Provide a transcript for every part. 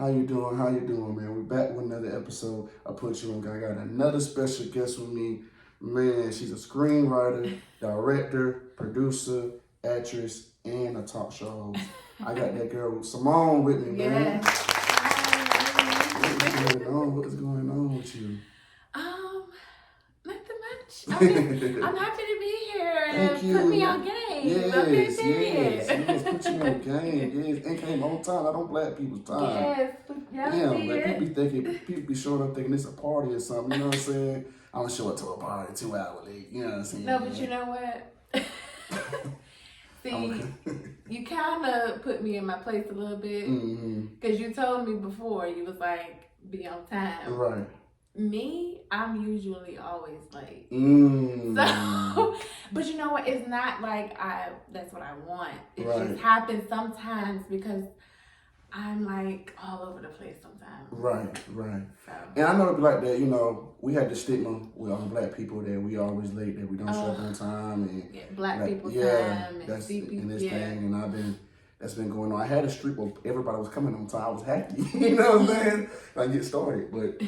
How you doing? How you doing, man? We're back with another episode. I put you on. I got another special guest with me. Man, she's a screenwriter, director, producer, actress, and a talk show host. I got that girl Simone with me, man. What is going on with you? Nothing much. I'm happy to be here. Thank you. Put me on game. Yes, put you on game. Yes, and came on time. I don't black people's time. Yes, Damn, like people be showing up thinking it's a party or something. You know what I'm saying? I'm gonna show up to a party 2 hours late. You know what I'm saying? No, but you know what? See, you kind of put me in my place a little bit because you told me before you was like be on time. Right. Me, I'm usually always late. So, but you know what? It's not like that's what I want. It right. just happens sometimes because I'm like all over the place sometimes. Right. So. And I know it'd be like that, you know, we had the stigma with all black people that we always late, that we don't show up on time. And black people time and that's CP, and this thing. And that's been going on. I had a streak where everybody was coming on time. I was happy. You know what I'm saying? I get started. But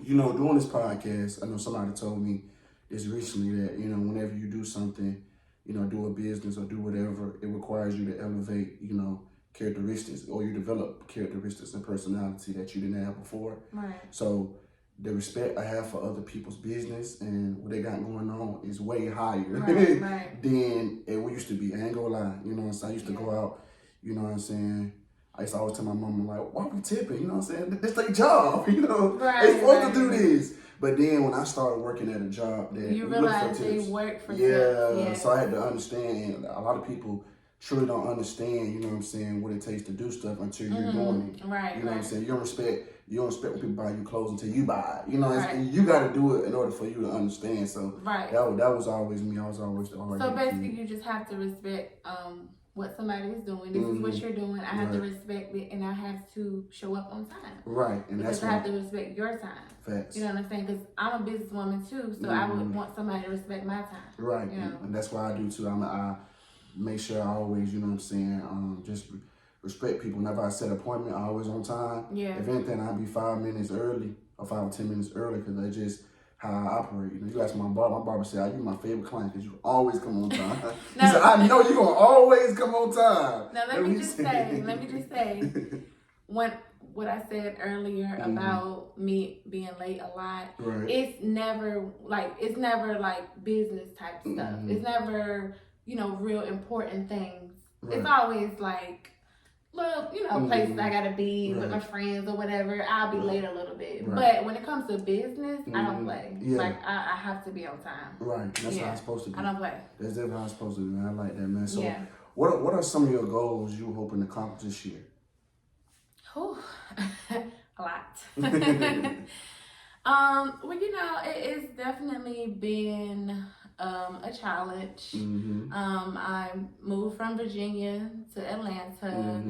you know, doing this podcast, I know somebody told me this recently that, you know, whenever you do something, you know, do a business or do whatever, it requires you to elevate, you know, characteristics, or you develop characteristics and personality that you didn't have before. Right. So the respect I have for other people's business and what they got going on is way higher right. than it used to be. I ain't gonna lie. You know what I'm saying? I used to go out, you know what I'm saying? I used to always tell my mom, like, why we tipping? You know what I'm saying? This their job, you know? They supposed to do this. But then when I started working at a job that you realize they work for tips. So I had to understand, and a lot of people truly don't understand, you know what I'm saying, what it takes to do stuff until you're doing it. Right. You know what I'm saying? You don't respect when people buy you clothes until you buy it. You know, and you got to do it in order for you to understand. So that was always me. I was always the hard. So basically, you just have to respect what somebody is doing. This is what you're doing. I have to respect it, and I have to show up on time. Right, and because I have to respect your time. Facts. You know what I'm saying? Because I'm a businesswoman too, so I would want somebody to respect my time. Right, you know? And that's why I do too. I make sure I always, you know what I'm saying, just respect people. Whenever I set an appointment, I always on time. Yeah. If anything, I'll be 5 minutes early or 5 or 10 minutes early because that's just how I operate. You know, you ask my barber said, "You're my favorite client because you always come on time." He said, "I know you're gonna always come on time." Now let me just say, what I said earlier about me being late a lot, it's never like business type stuff. It's never, you know, real important things. It's always like little, you know, places I gotta be with my friends or whatever. I'll be late a little bit. But when it comes to business, I don't play. Like I have to be on time. Right. That's how it's supposed to be. I don't play. That's definitely how it's supposed to be, man. I like that, man. So what are some of your goals you hoping to accomplish this year? A lot. Well, you know, it's definitely been a challenge. I moved from Virginia to Atlanta.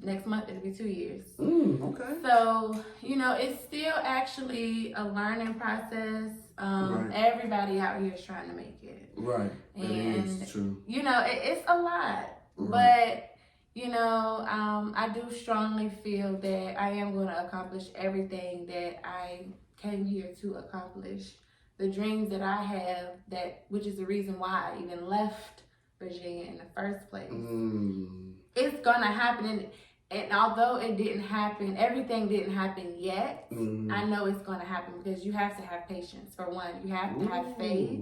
Next month it'll be 2 years. Okay. So, you know, it's still actually a learning process. Everybody out here is trying to make it. Right. And that is true. You know, it's a lot. But you know, I do strongly feel that I am going to accomplish everything that I came here to accomplish. The dreams that I have, which is the reason why I even left Virginia in the first place. It's going to happen. And although it didn't happen, everything didn't happen yet, I know it's going to happen because you have to have patience, for one. You have to have faith.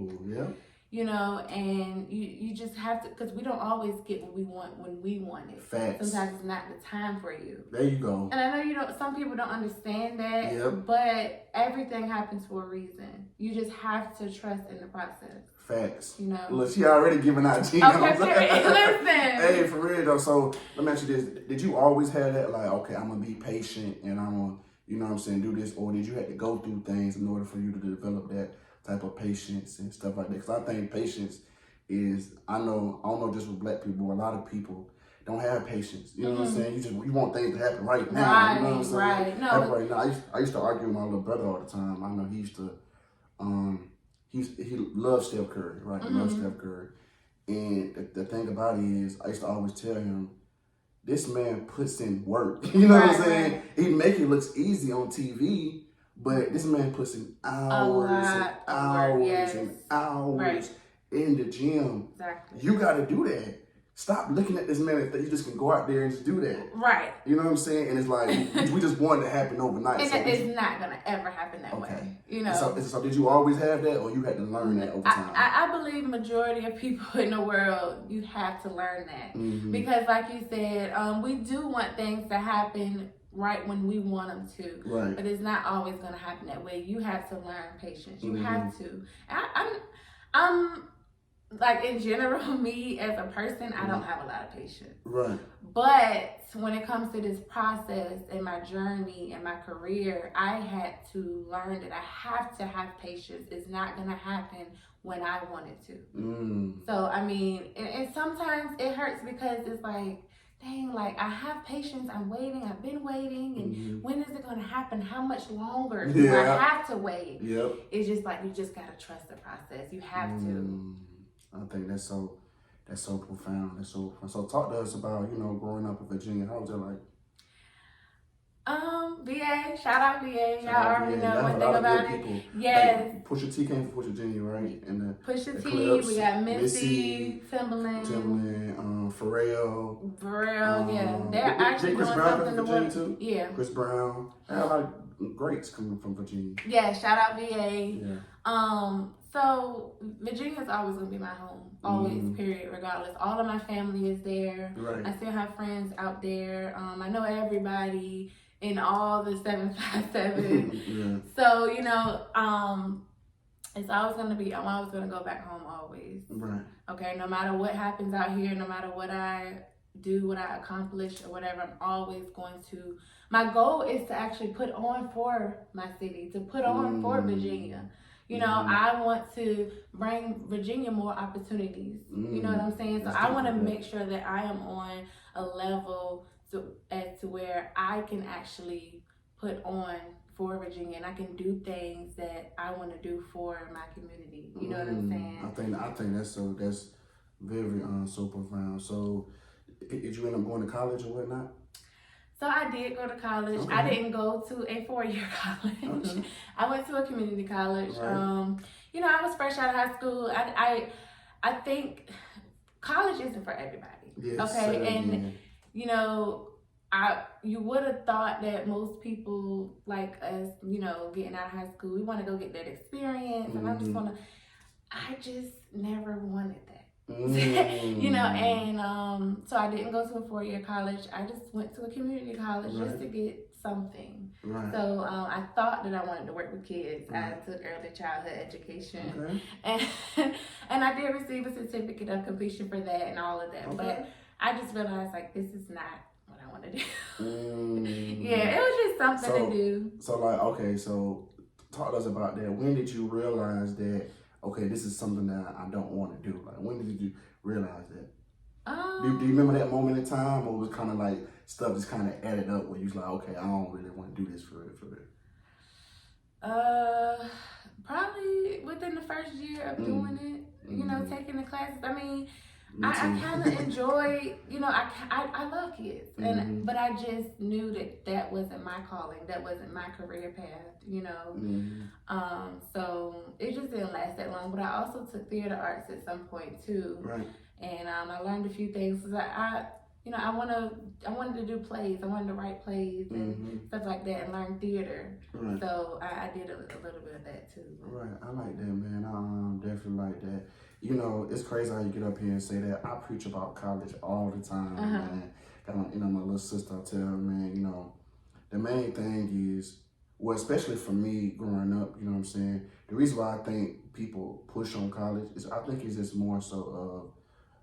You know, and you just have to, because we don't always get what we want when we want it. Facts. Sometimes it's not the time for you. There you go. And I know some people don't understand that, but everything happens for a reason. You just have to trust in the process. Facts. You know. Look, she already giving out G. Okay, listen. Hey, for real though. So let me ask you this: did you always have that, like, okay, I'm gonna be patient and I'm gonna, you know what I'm saying, do this, or did you have to go through things in order for you to develop that type of patience and stuff like that? Because I think patience is, I don't know just with black people, a lot of people don't have patience. You know what I'm saying? You want things to happen right now. You know what I'm saying? Right. No. Happen right now. I used to argue with my little brother all the time. I know he used to, he loves Steph Curry, right? He loves Steph Curry. And the thing about it is, I used to always tell him, this man puts in work. You know what I'm saying? Right. He make it looks easy on TV, but this man puts in hours and hours and hours in the gym. Exactly. You got to do that. Stop looking at this man and think you just can go out there and just do that. Right. You know what I'm saying? And it's like, we just want it to happen overnight. And so it's not going to ever happen that way. You know? So did you always have that, or you had to learn that over time? I believe majority of people in the world, you have to learn that. Mm-hmm. Because like you said, we do want things to happen right when we want them to. Right. But it's not always going to happen that way. You have to learn patience. You Mm-hmm. have to. I'm like, in general, me as a person, I don't have a lot of patience. Right. But when it comes to this process and my journey and my career, I had to learn that I have to have patience. It's not going to happen when I want it to. Mm. So, I mean, and sometimes it hurts because it's like, dang, like, I have patience. I'm waiting. I've been waiting. And Mm-hmm. when is it going to happen? How much longer do I have to wait? Yep. It's just like, you just got to trust the process. You have to. I think that's so profound. That's so profound. So talk to us about, growing up in Virginia. How was it like? VA, shout out VA. Y'all already know one thing about it. People. Yes. Like, Pusha T came from Virginia, right? And Pusha T, Clips, we got Missy, Timbaland, Pharrell. Yeah. They're actually Chris doing Brown something from Virginia too? Yeah. Chris Brown. I had a lot of greats coming from Virginia. Yeah, shout out VA. Yeah. So Virginia's always gonna be my home. Always, period, regardless. All of my family is there. Right. I still have friends out there. I know everybody in all the 757. Yeah. So, it's always gonna be, I'm always gonna go back home always. Right. Okay, no matter what happens out here, no matter what I do, what I accomplish or whatever, I'm always going to, my goal is to actually put on for my city, to put on for Virginia. I want to bring Virginia more opportunities. You know what I'm saying? So I want to make sure that I am on a level as to where I can actually put on for Virginia and I can do things that I want to do for my community. You know what I'm saying? I think that's very so profound. So did you end up going to college or whatnot? So I did go to college. Okay. I didn't go to a 4-year college. Okay. I went to a community college. Right. I was fresh out of high school. I think college isn't for everybody. Yes, okay, and you would have thought that most people like us, getting out of high school, we want to go get that experience, and I just never wanted that. So I didn't go to a 4-year college. I just went to a community college just to get something. Right. So I thought that I wanted to work with kids. Right. I took early childhood education, and I did receive a certificate of completion for that and all of that. Okay. But I just realized this is not what I want to do. Yeah, it was just something to do. So talk to us about that. When did you realize that? Okay, this is something that I don't want to do. Like, when did you realize that? Do you remember that moment in time, or was it kind of like stuff just kind of added up where you was like, okay, I don't really want to do this for real? Probably within the first year of doing it. Taking the classes. I mean, I kind of enjoy. I love kids, but I just knew that wasn't my calling. That wasn't my career path. So it just didn't last that long. But I also took theater arts at some point too. Right. And I learned a few things. Cause I wanted to do plays. I wanted to write plays and stuff like that, and learn theater. Right. So I did a little bit of that too. Right. I like that, man. I definitely like that. It's crazy how you get up here and say that. I preach about college all the time, man. My little sister, I tell her, man, the main thing is, well, especially for me growing up, you know what I'm saying? The reason why I think people push on college is I think it's just more so of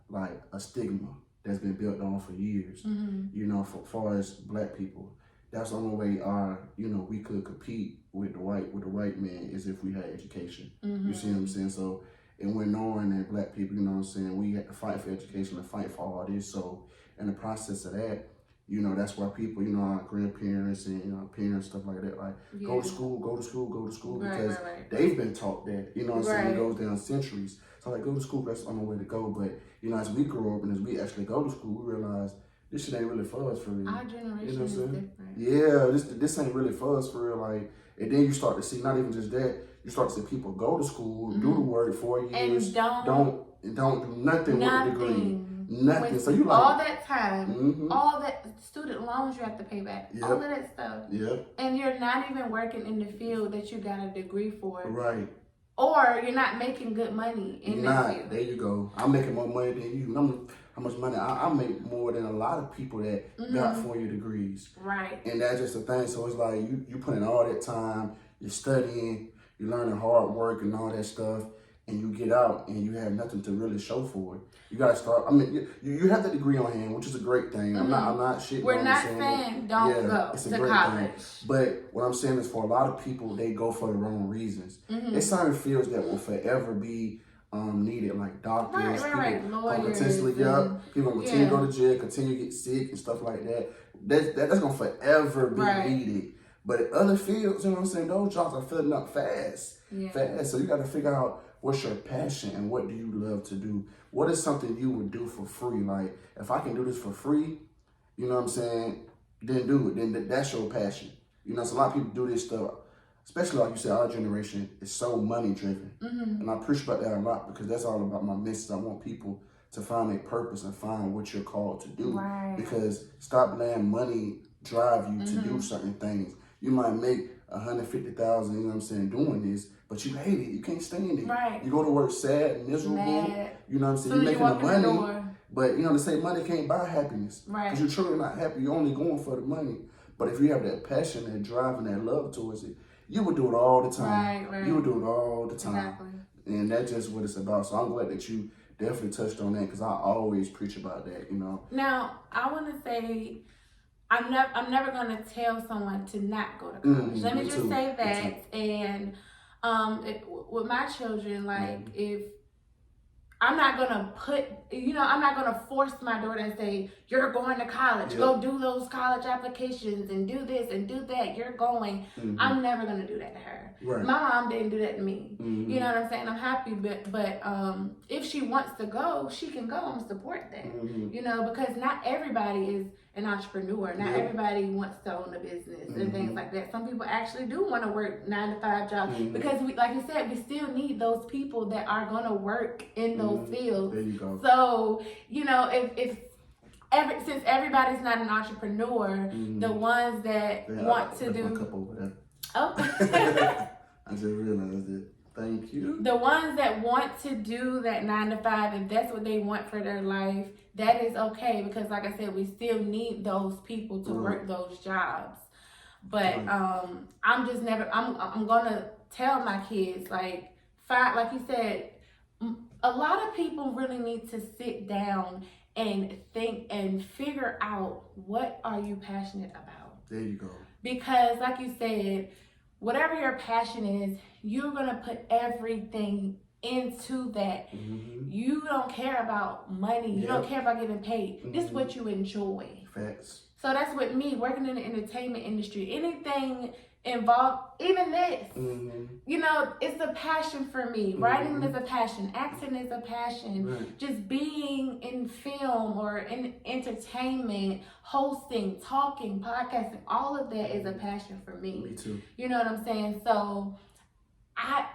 like a stigma that's been built on for years, for far as Black people. That's the only way we could compete with the white man is if we had education. You see what I'm saying? So, and we're knowing that Black people, we have to fight for education and fight for all this. So in the process of that, that's why people, our grandparents and our parents, stuff like that, go to school, because they've been taught that, it goes down centuries. So go to school, that's the only way to go. But, as we grow up and as we actually go to school, we realize this shit ain't really for us for real. Our generation You know what I'm is saying? different. Yeah, this ain't really for us for real. Like, and then you start to see, not even just that, you start to see people go to school, do the work 4 years, And don't do nothing with the degree. Nothing. So you like all that time, all that student loans you have to pay back, all of that stuff. Yep. And you're not even working in the field that you got a degree for. Right. Or you're not making good money in that field. There you go. I'm making more money than you. How much money? I make more than a lot of people that got 4-year degrees. Right. And that's just the thing. So it's like you put in all that time, you're studying, you're learning hard work and all that stuff, and you get out and you have nothing to really show for it. You gotta start. I mean, you have the degree on hand, which is a great thing. I'm not shitting. We're not saying don't go it's a to great college. Thing. But what I'm saying is, for a lot of people, they go for the wrong reasons. There's certain fields that will forever be needed, like doctors, right. Lawyers, potentially, people gonna continue to go to jail, continue to get sick and stuff like that. That's gonna forever be needed. But in other fields, you know what I'm saying, those jobs are filling up fast. So you got to figure out what's your passion and what do you love to do. What is something you would do for free? Like, if I can do this for free, you know what I'm saying, then do it. Then that's your passion. You know, so a lot of people do this stuff, especially like you said, our generation is so money driven. And I appreciate that a lot, because that's all about my message. I want people to find their purpose and find what you're called to do. Right. Because stop letting money drive you to do certain things. You might make $150,000, you know what I'm saying, doing this, but you hate it. You can't stand it. Right. You go to work sad, miserable. Mad. You know what I'm saying? So You're making the money, door. but you know, they say money can't buy happiness. Right. Because you're truly not happy. You're only going for the money. But if you have that passion, that drive, and that love towards it, you would do it all the time. Right. You would do it all the time. Exactly. And that's just what it's about. So I'm glad that you definitely touched on that, because I always preach about that, you know. Now, I want to say, I'm never going to tell someone to not go to college. Let me just say that. And with my children, like, if I'm not going to I'm not going to force my daughter and say, you're going to college. Go do those college applications and do this and do that. You're going. I'm never going to do that to her. Right. My mom didn't do that to me. You know what I'm saying? I'm happy, but if she wants to go, she can go. I'm support that. You know, because not everybody is an entrepreneur. Not everybody wants to own a business and things like that. Some people actually do want to work 9-to-5 jobs because, like you said, we still need those people that are going to work in those fields. There you go. So, you know, since everybody's not an entrepreneur, the ones that want to do... cup over there. Oh. I just realized it. Thank you. The ones that want to do that 9-to-5, if that's what they want for their life, that is okay, because like I said, we still need those people to work those jobs. But I'm gonna tell my kids, like you said, a lot of people really need to sit down and think and figure out, what are you passionate about? There you go. Because like you said, whatever your passion is, you're going to put everything into that. You don't care about money. You don't care about getting paid. This is what you enjoy. Facts. So that's with me, working in the entertainment industry. Anything involved, even this, you know, it's a passion for me. Writing is a passion. Acting is a passion. Just being in film or in entertainment, hosting, talking, podcasting, all of that is a passion for me. Me too. You know what I'm saying? So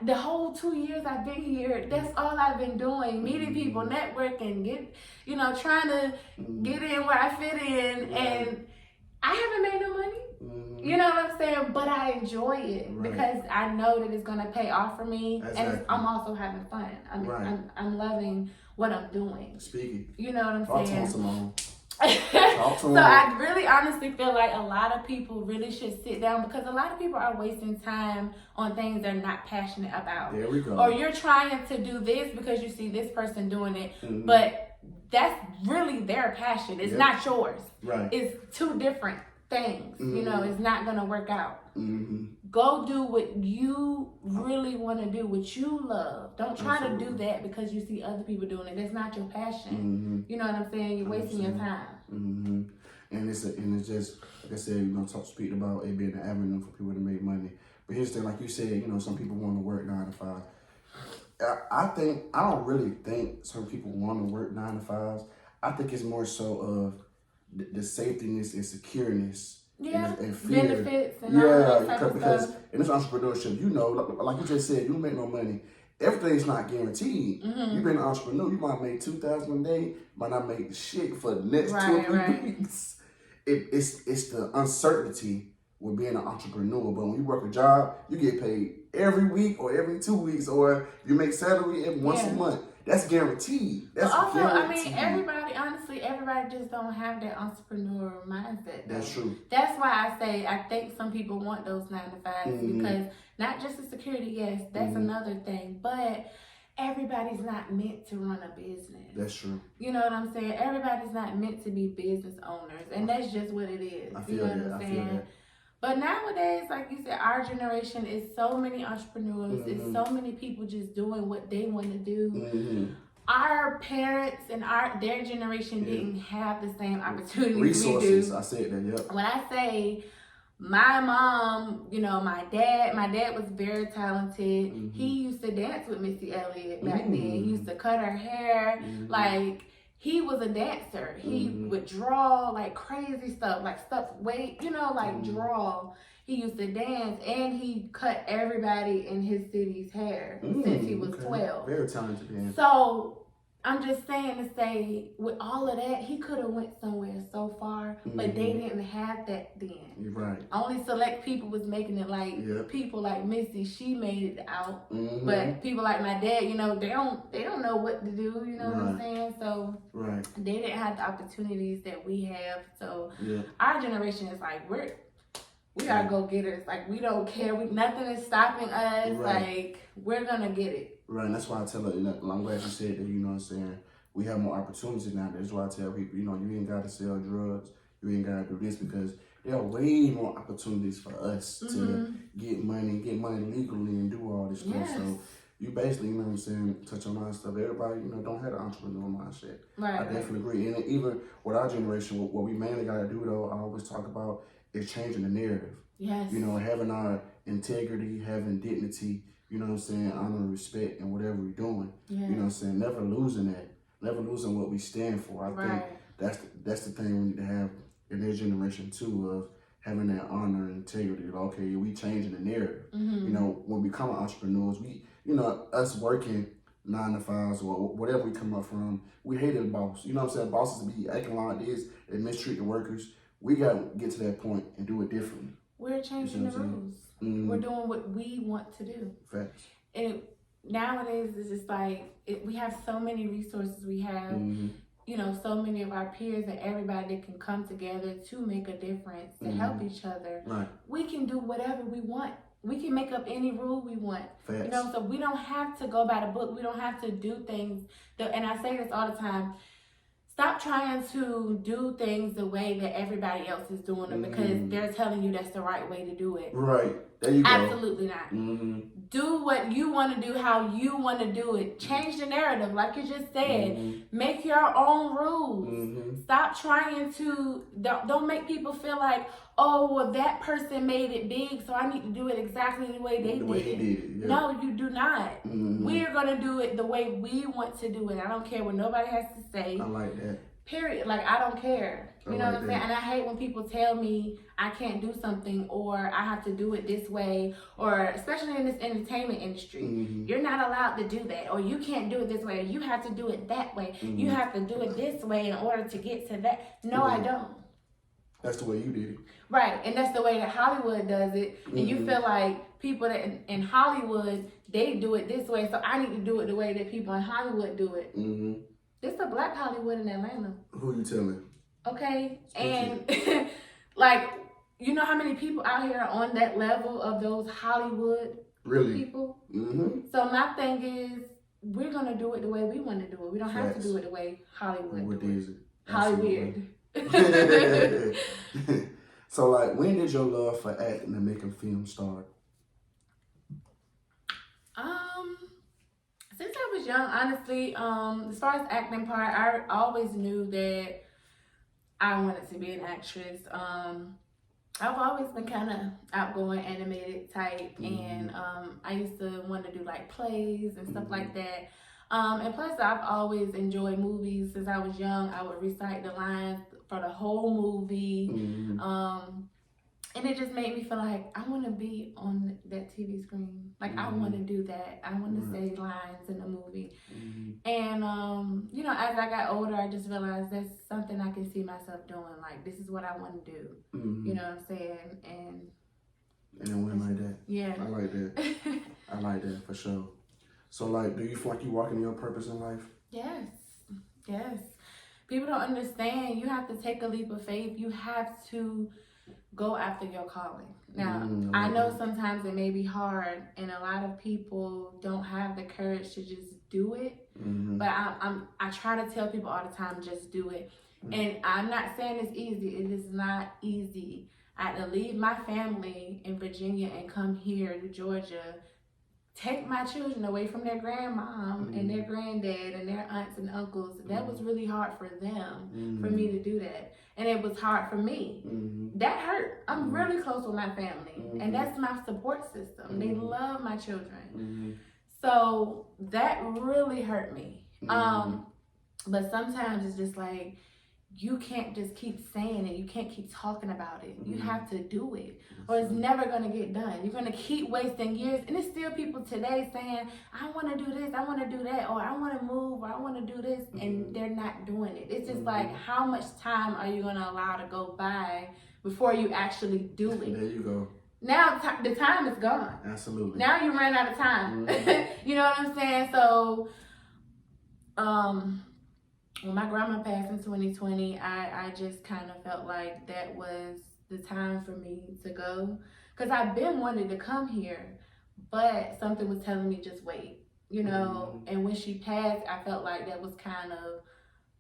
the whole 2 years I've been here, that's all I've been doing. Meeting people, networking, trying to get in where I fit in. And I haven't made no money. You know what I'm saying? But I enjoy it because I know that it's going to pay off for me. And I'm also having fun. I'm loving what I'm doing. Speaking. You know what I'm saying? Simone. So I really honestly feel like a lot of people really should sit down, because a lot of people are wasting time on things they're not passionate about. There we go. Or you're trying to do this because you see this person doing it, but that's really their passion. It's not yours. Right. It's two different things. You know, it's not going to work out. Go do what you really want to do, what you love. Don't try to do that because you see other people doing it. That's not your passion. You know what I'm saying? You're wasting your time. And it's just, like I said, speaking about it being an avenue for people to make money. But here's the thing, like you said, some people want to work 9 to 5. I don't really think some people want to work 9 to 5s. I think it's more so of the safetyness and secureness. Yeah, and fear. Benefits and all that type of because stuff. in this entrepreneurship, you know, like you just said, you don't make no money. Everything's not guaranteed. You've been an entrepreneur, you might make $2,000 a day, might not make shit for the next 2 or 3 weeks. It's the uncertainty with being an entrepreneur. But when you work a job, you get paid every week or every 2 weeks, or you make salary every once a month. That's guaranteed. That's also, guaranteed. I mean, everybody just don't have that entrepreneur mindset, though. That's true. That's why I say I think some people want those 9-to-5s because not just the security, yes, that's another thing, but everybody's not meant to run a business. That's true. You know what I'm saying? Everybody's not meant to be business owners, and that's just what it is. I feel you know what I'm saying? But nowadays, like you said, our generation is so many entrepreneurs. It's so many people just doing what they want to do. Our parents and their generation didn't have the same opportunities Resources. we do. I said that, yep. When I say my mom, you know, my dad was very talented. He used to dance with Missy Elliott back then. He used to cut her hair. Like, he was a dancer. He would draw like crazy stuff, draw. He used to dance, and he cut everybody in his city's hair since he was 12. Very talented man. So I'm just saying to say, with all of that, he could have went somewhere so far, but they didn't have that then. You're right. Only select people was making it. Like people like Missy, she made it out. But people like my dad, you know, they don't know what to do. You know what I'm saying? So they didn't have the opportunities that we have. So our generation is like we are go-getters. Like, we don't care. Nothing is stopping us. Like, we're gonna get it. Right, and that's why I tell her, you know, I'm glad you said that, you know what I'm saying, we have more opportunities now. That's why I tell people, you know, you ain't got to sell drugs, you ain't got to do this, because there are way more opportunities for us to get money legally and do all this stuff. So you basically, you know what I'm saying, touch on all that stuff. Everybody, you know, don't have the entrepreneur mindset. I definitely agree. And even with our generation, what we mainly got to do, though, I always talk about, is changing the narrative. Yes. You know, having our integrity, having dignity, you know what I'm saying, honor and respect in whatever we're doing. You know what I'm saying, never losing that. Never losing what we stand for. I think that's the thing we need to have in this generation too, of having that honor and integrity. Okay, we changing the narrative. You know, when we become entrepreneurs, we, you know, us working 9 to 5s or whatever we come up from, we hated the boss. You know what I'm saying? Bosses be acting like this and mistreat the workers. We got to get to that point and do it differently. We're changing the rules. We're doing what we want to do. Facts. And nowadays, it's just like, we have so many resources. We have, you know, so many of our peers and everybody that can come together to make a difference, to help each other. Right. We can do whatever we want. We can make up any rule we want. Facts. You know, so we don't have to go by the book. We don't have to do things. And I say this all the time. Stop trying to do things the way that everybody else is doing it because they're telling you that's the right way to do it. Right. There you go. Absolutely not. Do what you want to do, how you want to do it. Change the narrative, like you just said. Make your own rules. Stop trying to, don't make people feel like, oh, well, that person made it big, so I need to do it exactly the way they did it. No, you do not. We are going to do it the way we want to do it. I don't care what nobody has to say. I like that. Period. Like, I don't care. You know what I'm saying? And I hate when people tell me I can't do something or I have to do it this way, or especially in this entertainment industry. You're not allowed to do that, or you can't do it this way, or you have to do it that way. You have to do it this way in order to get to that. No, I don't. That's the way you did it. Right, and that's the way that Hollywood does it. And you feel like people that in Hollywood, they do it this way, so I need to do it the way that people in Hollywood do it. It's a black Hollywood in Atlanta. Who you telling? Okay, and like, you know how many people out here are on that level of those Hollywood people? So my thing is, we're going to do it the way we want to do it. We don't have to do it the way Hollywood do it. Hollywood. So, like, when did your love for acting and making films start? Since I was young, honestly, as far as acting part, I always knew that I wanted to be an actress. I've always been kind of outgoing, animated type, and I used to want to do like plays and stuff like that. And plus, I've always enjoyed movies since I was young. I would recite the lines for the whole movie. And it just made me feel like I want to be on that TV screen. Like, I want to do that. I want to say lines in the movie. And, you know, as I got older, I just realized that's something I can see myself doing. Like, this is what I want to do. You know what I'm saying? And it went like that. Yeah. I like that. I like that for sure. So, like, do you feel like you're walking your purpose in life? Yes. Yes. People don't understand. You have to take a leap of faith. You have to go after your calling. Now, I know sometimes it may be hard, and a lot of people don't have the courage to just do it. But I try to tell people all the time, just do it. And I'm not saying it's easy. It is not easy. I had to leave my family in Virginia and come here to Georgia, take my children away from their grandmom and their granddad and their aunts and uncles. That was really hard for them, for me to do that. And it was hard for me. That hurt. I'm really close with my family. And that's my support system. They love my children. So that really hurt me. But sometimes it's just like, you can't just keep saying it. You can't keep talking about it. You have to do it, or it's never going to get done. You're going to keep wasting years. And there's still people today saying, I want to do this, I want to do that, or I want to move, or I want to do this, and they're not doing it. It's just like, how much time are you going to allow to go by before you actually do it? There you go. Now the time is gone. Absolutely. Now you ran out of time. You know what I'm saying? So, when my grandma passed in 2020, I just kind of felt like that was the time for me to go. Because I've been wanting to come here, but something was telling me just wait, you know. And when she passed, I felt like that was kind of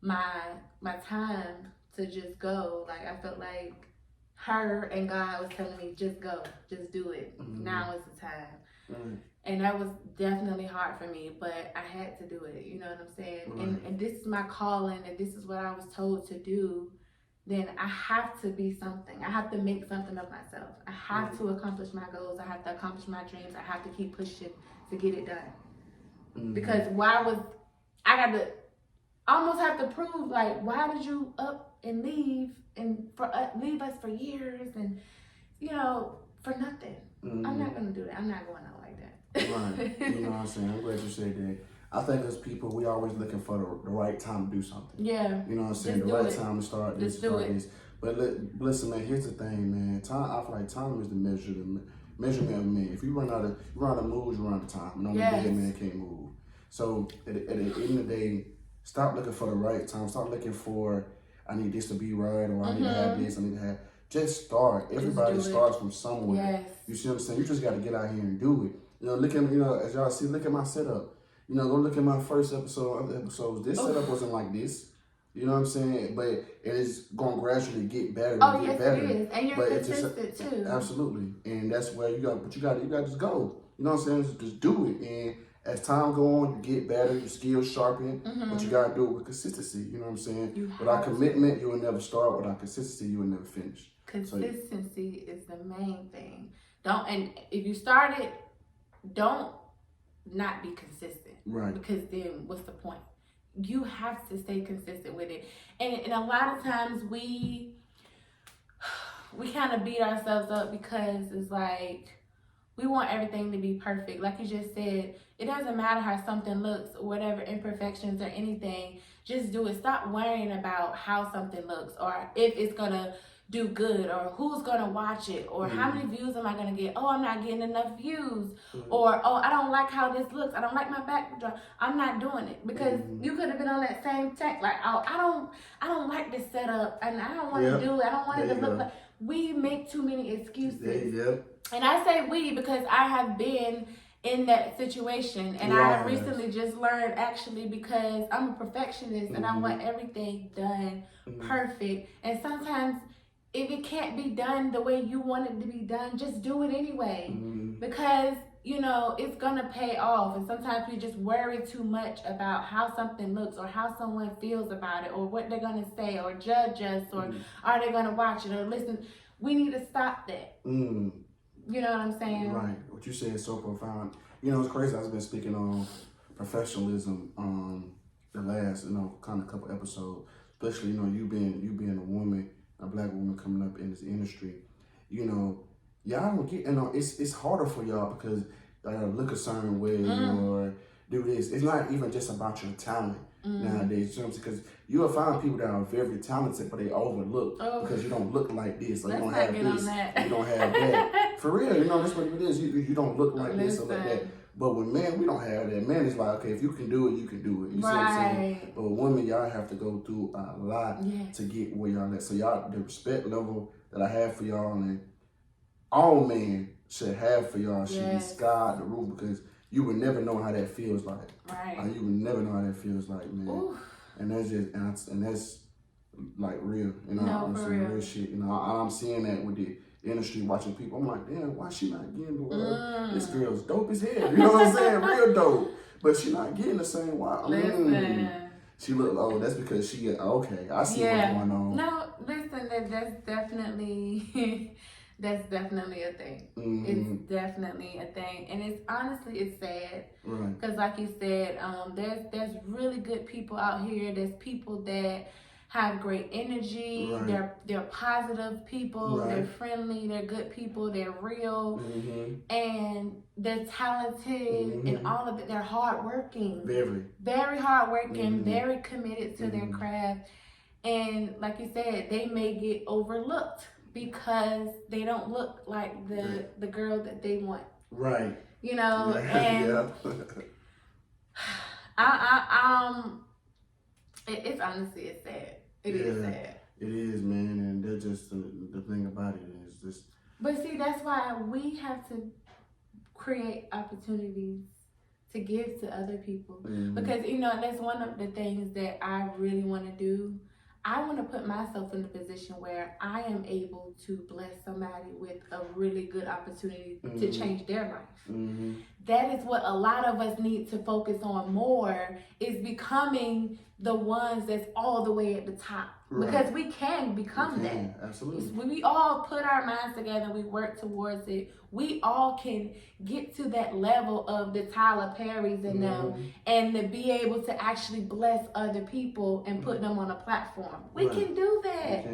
my time to just go. Like, I felt like her and God was telling me, just go, just do it. Now is the time. And that was definitely hard for me, but I had to do it, you know what I'm saying? And this is my calling, and this is what I was told to do. Then I have to be something. I have to make something of myself. I have to accomplish my goals. I have to accomplish my dreams. I have to keep pushing to get it done. Because I almost have to prove, like, why did you up and leave and leave us for years and, you know, for nothing? I'm not going to do that. I'm not going out like that. Right. You know what I'm saying? I'm glad you said that. I think as people, we always looking for the right time to do something. Yeah. You know what I'm saying? The right time to start this. But listen, man, here's the thing, man. Time, I feel like time is the measurement of man. If you run out of moves, you run out of time. No dead man can't move. So at the end of the day, stop looking for the right time. Stop looking for, I need this to be right, or I need to have this, I need to have. Just start. Everybody starts from somewhere. Yes. You see what I'm saying? You just got to get out here and do it. You know, as y'all see, look at my setup. You know, go look at my first episode, other episodes. This setup wasn't like this. You know what I'm saying? But it is going to gradually get better. Get better. It is. And you're consistent too. Absolutely. And that's where you got to just go. You know what I'm saying? Just do it. And as time go on, you get better, your skills sharpen, but you got to do it with consistency. You know what I'm saying? Without commitment, you will never start. Without consistency, you will never finish. Consistency is the main thing. And if you start it, don't not be consistent. Right. Because then what's the point? You have to stay consistent with it. And a lot of times we kind of beat ourselves up because it's like, we want everything to be perfect. Like you just said, it doesn't matter how something looks or whatever imperfections or anything. Just do it. Stop worrying about how something looks or if it's going to do good or who's going to watch it or how many views am I going to get. Oh, I'm not getting enough views. Or, oh, I don't like how this looks. I don't like my backdrop. I'm not doing it because you could have been on that same tank. Like, oh, I don't like this setup and I don't want to do it. I don't want it to look like. We make too many excuses. And I say we because I have been in that situation and I have recently just learned actually because I'm a perfectionist and I want everything done perfect. And sometimes if it can't be done the way you want it to be done, just do it anyway. Because, you know, it's going to pay off. And sometimes we just worry too much about how something looks or how someone feels about it or what they're going to say or judge us or are they going to watch it or listen. We need to stop that. You know what I'm saying? Right. What you said is so profound. You know, it's crazy. I've been speaking on professionalism. The last, kind of couple episodes, especially you being a woman, a black woman coming up in this industry. Y'all don't get. It's harder for y'all because look a certain way or do this. It's not even just about your talent nowadays. You know what I'm saying? Because you'll find people that are very talented, but they overlook because you don't look like this, or you don't have this, you don't have that. For real, that's what it is. You don't look like this or like that. But with men, we don't have that. Men is like, okay, if you can do it, you can do it. You see what I'm saying? But with women, y'all have to go through a lot to get where y'all at. So y'all, the respect level that I have for y'all and all men should have for y'all should be sky the roof, because you would never know how that feels like. Right. You would never know how that feels like, man. Oof. And that's just and that's like real. I'm saying real shit. I'm seeing that with the industry, watching people. I'm like, damn, why she not getting this girl's dope as hell? You know what I'm saying? Real dope. But she not getting the same She look that's because she okay. I see what's going on. No, listen, that's definitely that's definitely a thing. It's definitely a thing, and it's sad because, like you said, there's really good people out here. There's people that have great energy. They're positive people. They're friendly. They're good people. They're real, and they're talented, and all of it. They're hardworking, very hardworking, very committed to their craft, and like you said, they may get overlooked because they don't look like the girl that they want. Right. And it's honestly, it's sad. It is sad. It is, man, and that's just the thing about it is just. But see, that's why we have to create opportunities to give to other people, because that's one of the things that I really want to do. I want to put myself in a position where I am able to bless somebody with a really good opportunity to change their life. That is what a lot of us need to focus on more, is becoming the ones that's all the way at the top. Because we can become that. Absolutely. When we all put our minds together, we work towards it, we all can get to that level of the Tyler Perrys and them, and to be able to actually bless other people and put them on a platform. We can do that.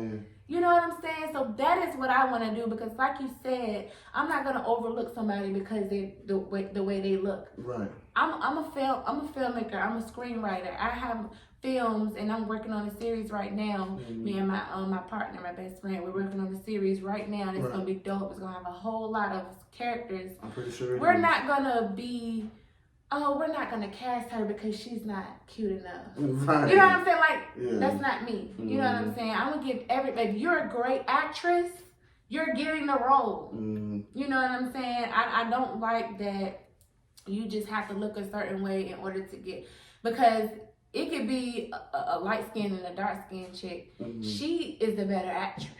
You know what I'm saying? So that is what I want to do, because like you said, I'm not going to overlook somebody because the way they look. Right. I'm a filmmaker. I'm a screenwriter. I have films, and I'm working on a series right now. Me and my partner, my best friend, we're working on a series right now, and it's gonna be dope. It's gonna have a whole lot of characters. I'm pretty sure we're not gonna cast her because she's not cute enough. Right. You know what I'm saying? Like, that's not me. You know what I'm saying? I'm gonna give if you're a great actress, you're getting the role. You know what I'm saying? I don't like that you just have to look a certain way in order to get, because it could be a light-skinned and a dark-skinned chick. She is the better actress.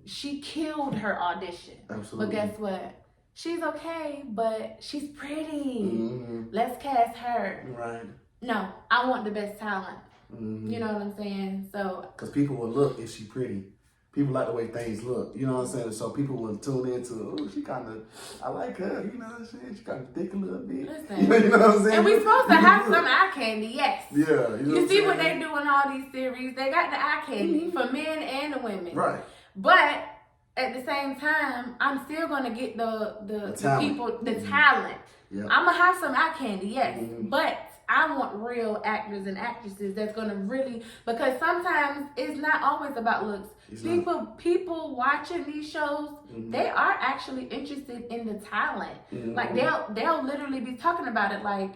She killed her audition. Absolutely. But guess what? She's okay, but she's pretty. Let's cast her. Right. No, I want the best talent. You know what I'm saying? So, because people will look, is she pretty? People like the way things look, you know what I'm saying? So people will tune into, oh, she kind of, I like her, you know what I'm saying? She kind of thick a little bit. Listen, you know what I'm saying? And we supposed to have some eye candy, yes. Yeah. You see what they do in all these series? They got the eye candy for men and the women. Right. But at the same time, I'm still going to get the people, the talent. Yep. I'm going to have some eye candy, yes. But I want real actors and actresses that's going to really, because sometimes it's not always about looks. People watching these shows, they are actually interested in the talent. Like they'll literally be talking about it like,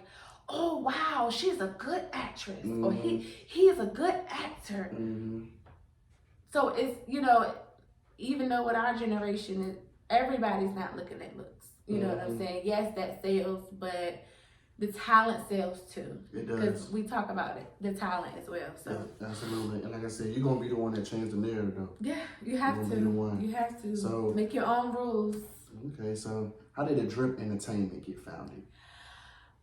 oh wow, she's a good actress, or he is a good actor. So it's, even though with our generation, everybody's not looking at looks. You know what I'm saying? Yes, that sells, but the talent sells too. It does. Because we talk about it, the talent as well. So yeah, absolutely. And like I said, you're gonna be the one that changed the narrative though. Yeah, you have to. You have to. So make your own rules. Okay, so how did the Drip Entertainment get founded?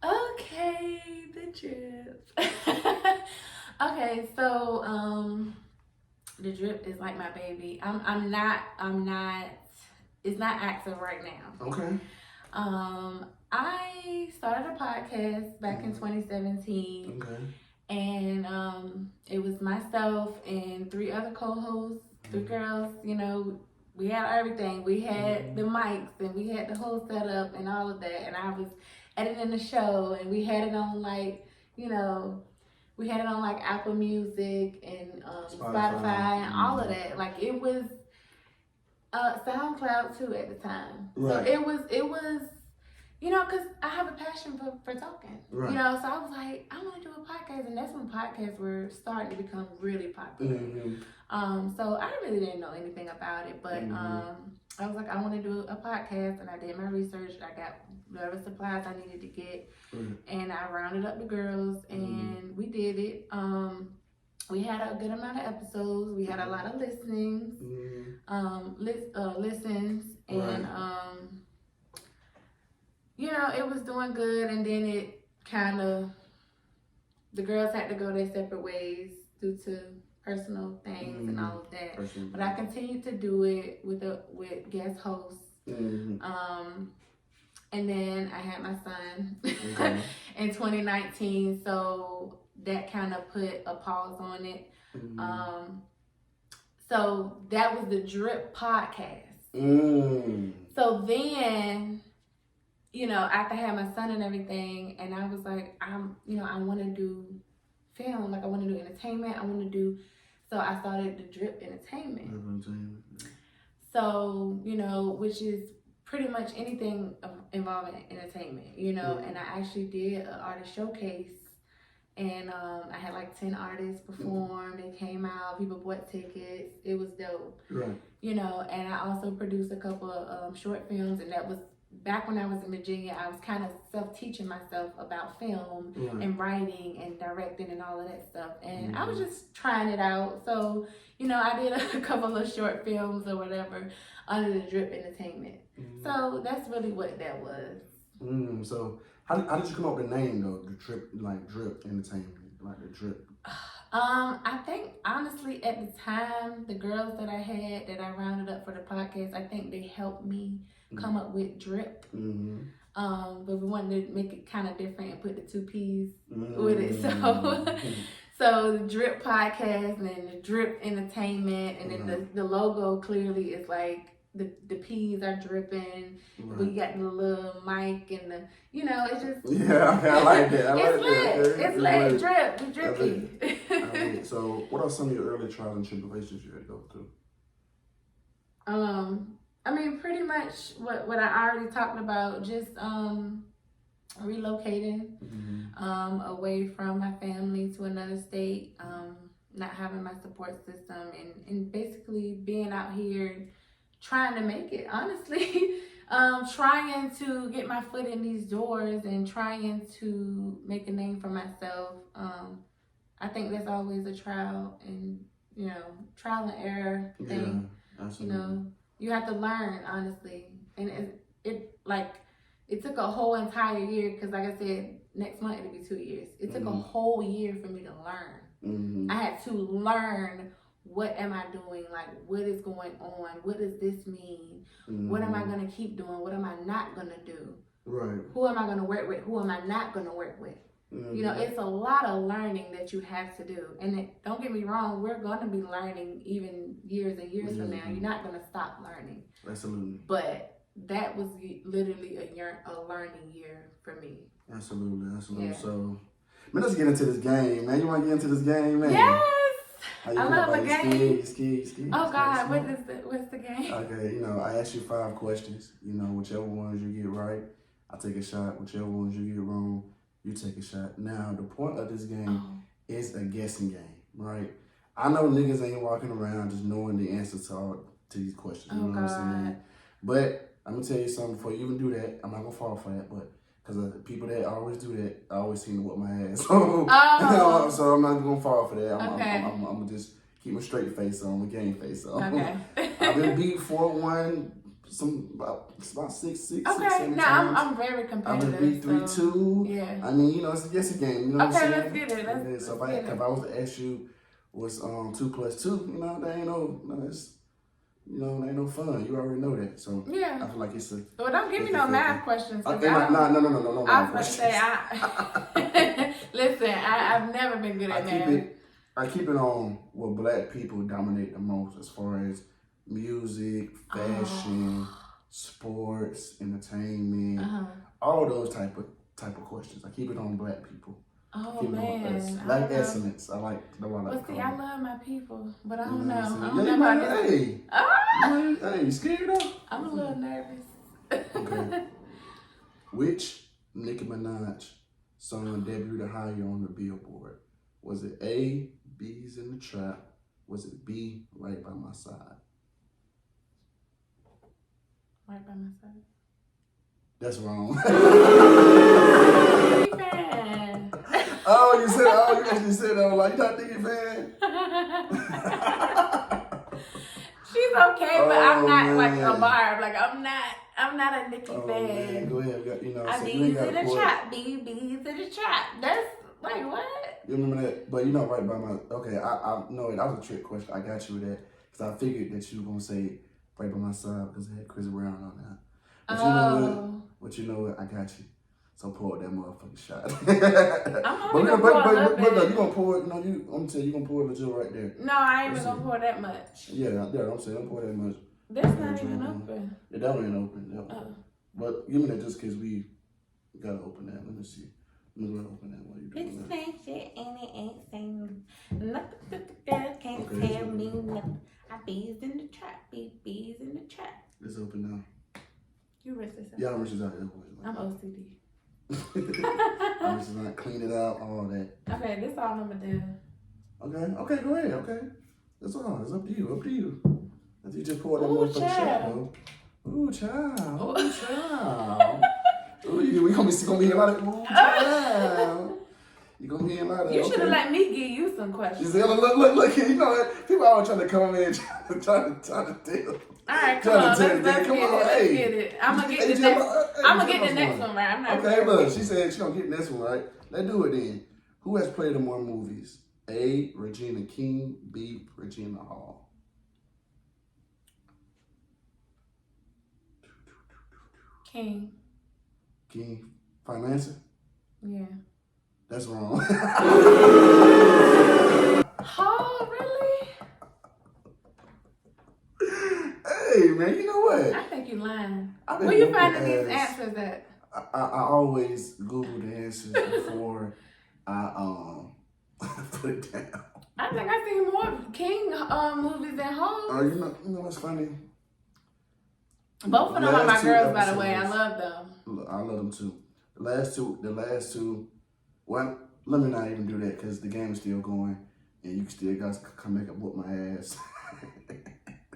Okay, the Drip. Okay, so the Drip is like my baby. It's not active right now. Okay. I started a podcast back in 2017. Okay. And it was myself and 3 other co-hosts, 3 girls. You know, we had everything. We had the mics and we had the whole setup and all of that. And I was editing the show, and we had it on like, you know, we had it on like Apple Music and Spotify and all of that. Like it was SoundCloud too at the time. Right. So it was. You know, because I have a passion for talking. Right. You know, so I was like, I want to do a podcast. And that's when podcasts were starting to become really popular. So I really didn't know anything about it. But I was like, I want to do a podcast. And I did my research. I got whatever supplies I needed to get. And I rounded up the girls. And we did it. We had a good amount of episodes. We had a lot of listenings. Listens. And... you know, it was doing good, and then it kind of, the girls had to go their separate ways due to personal things and all of that. But I continued to do it with guest hosts. And then I had my son in 2019, so that kind of put a pause on it. So that was the Drip podcast. So then, you know, after I had my son and everything, and I was like, I want to do film, like I want to do entertainment, so I started the Drip Entertainment. So, you know, which is pretty much anything involving entertainment, you know, and I actually did an artist showcase, and I had like 10 artists perform, they came out, people bought tickets, it was dope, you know, and I also produced a couple of short films, and that was back when I was in Virginia. I was kind of self-teaching myself about film and writing and directing and all of that stuff. And I was just trying it out. So, you know, I did a couple of short films or whatever under the Drip Entertainment. So that's really what that was. So how did you come up with the name though? The Drip Entertainment, like the Drip. I think honestly at the time, the girls that I had that I rounded up for the podcast, I think they helped me come up with Drip. But we wanted to make it kind of different and put the 2 P's with it. So the Drip podcast and then the Drip Entertainment, and then the logo clearly is like the P's are dripping. We got the little mic and the, you know, it's just I like that. It's lit. Drip. We drippy. So what are some of your early trials and tribulations you had to go through? I mean, pretty much what I already talked about, just relocating away from my family to another state, not having my support system, and basically being out here trying to make it, honestly. Trying to get my foot in these doors and trying to make a name for myself. I think that's always a trial and error thing. Absolutely. You know, you have to learn, honestly. And it took a whole entire year, because like I said, next month it'll be 2 years. It took a whole year for me to learn. I had to learn, what am I doing? Like, what is going on? What does this mean? What am I going to keep doing? What am I not going to do? Right. Who am I going to work with? Who am I not going to work with? You know, it's a lot of learning that you have to do. And don't get me wrong, we're going to be learning even years and years from now. You're not going to stop learning. Absolutely. But that was literally a learning year for me. Absolutely. Yeah. So, man, let's get into this game, man. You want to get into this game, man? Yes! I love a game. Ski. Oh, God, what's the game? Okay, you know, I ask you 5 questions. You know, whichever ones you get right, I take a shot. Whichever ones you get wrong, you take a shot. Now, the point of this game is a guessing game, right? I know niggas ain't walking around just knowing the answers to these questions. You know what I'm saying? But I'm going to tell you something before you even do that. I'm not going to fall for that, but because the people that always do that, I always seem to whoop my ass. So, so I'm not going to fall for that. I'm going to just keep my straight face on, my game face on. Okay. I've been beat 4-1 about 6, okay, 7 no, times. I'm very competitive. I've been beat 3-2. Yeah. I mean, you know, it's a guessing game. You know what I'm saying? Let's get it. So if I was to ask you what's 2 + 2, you know, that ain't no, it's you know, ain't no fun. You already know that. So Yeah. I feel like it's a. Well, don't give me no math questions. No, No math was questions. about to say, listen, I've never been good at math. I keep it on what black people dominate the most as far as music, fashion, sports, entertainment, all those type of questions. I keep it on black people. Oh keep man, like excellence. I like the one. Well, see, I love my people, but I you don't know. I don't know about this. Hey, you scared though? I'm a little nervous. Okay. Which Nicki Minaj song debuted higher on the Billboard? Was it A, Bees in the Trap? Was it B, Right by My Side? Right by my side. That's wrong. Fan. Oh, you actually said that. Like, you're not Nicki fan? She's okay, but I'm not man. like a Barb. Like I'm not a Nicki fan. Man. Go ahead, I bees in the trap, bees in the trap. That's like what? You remember that? But right by my. Okay, I know that was a trick question. I got you with that because I figured that you were gonna say Right by My Side because it had Chris Brown on that. But you know what? I got you. So pour that motherfucking shot. I'm only gonna pour a little bit. But you gonna pour it? I'm telling you, gonna pour it legit right there. No, I ain't even gonna pour that much. Yeah, I'm saying don't pour that much. That's not even open. Yeah, that one ain't open. But give me that just cause we gotta open that. Let me see. Let me open that while you doing that. It's shit and it ain't saying nothing. The girl can't tell me nothing. I bees in the trap, bees in the trap. It's open now. You rest this out. Yeah, I'm rest out. I'm OCD. I'm just not clean it out, all that. Okay, this all I'm gonna do. Okay, go ahead. Okay, that's all. It's up to you. If you just pour that motherfucking shot, bro. Ooh, child. Ooh, child. Ooh, we gonna be hearing a lot of ooh, child. You gonna be hearing a lot of. You should have let me give you some questions. You see, look. You know what? People always trying to come in and trying to deal. All right, come on, let's get it. I'm gonna get the next one right. I'm not okay, look, she said she gonna get the next one right. Let's do it then. Who has played in more movies? A, Regina King, B, Regina Hall. King. Final answer? Yeah. That's wrong. Oh, really? Hey, man, you know what? I think you're lying. Where you finding these answers at? I always Google the answers before I put it down. I think I seen more King movies than Hall. Oh, you know what's funny? Both of them are my girls, by the way. I love them. I love them too. The last two. Well, let me not even do that because the game is still going, and you still got to come back and whoop my ass.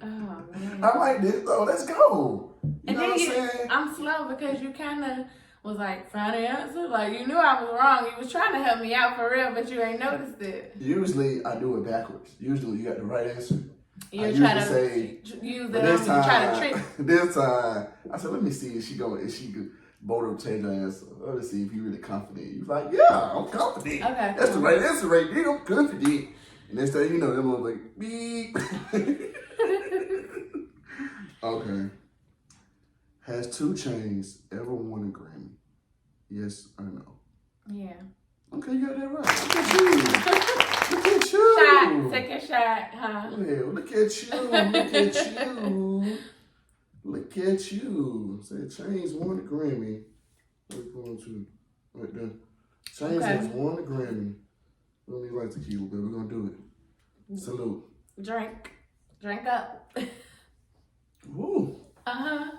Oh man! I like this though. Let's go. You know what I'm saying? I'm slow because you kind of was like, find the answer. Like you knew I was wrong. You was trying to help me out for real, but you ain't noticed it. Usually I do it backwards. Usually you got the right answer. You're trying to say, use it on me, try to trick. This time, I said, let me see if she could bold up change her answer. Let's see if you really confident. You was like, yeah, I'm confident. Okay. That's the right answer right there. I'm confident. And next thing you know, them was like, beep. Okay. Has 2 Chainz ever won a Grammy? Yes or no? Yeah. Okay, you got that right. Look at you. Look at you. Shot. Take a shot, huh? Yeah, look at you. Look at you. Look at you. Said Chainz won the Grammy. What are you going to? Right there. Chainz has won the Grammy. We don't need like tequila, but we're going to do it. Salute. Drink. Drink up. Woo. Uh-huh.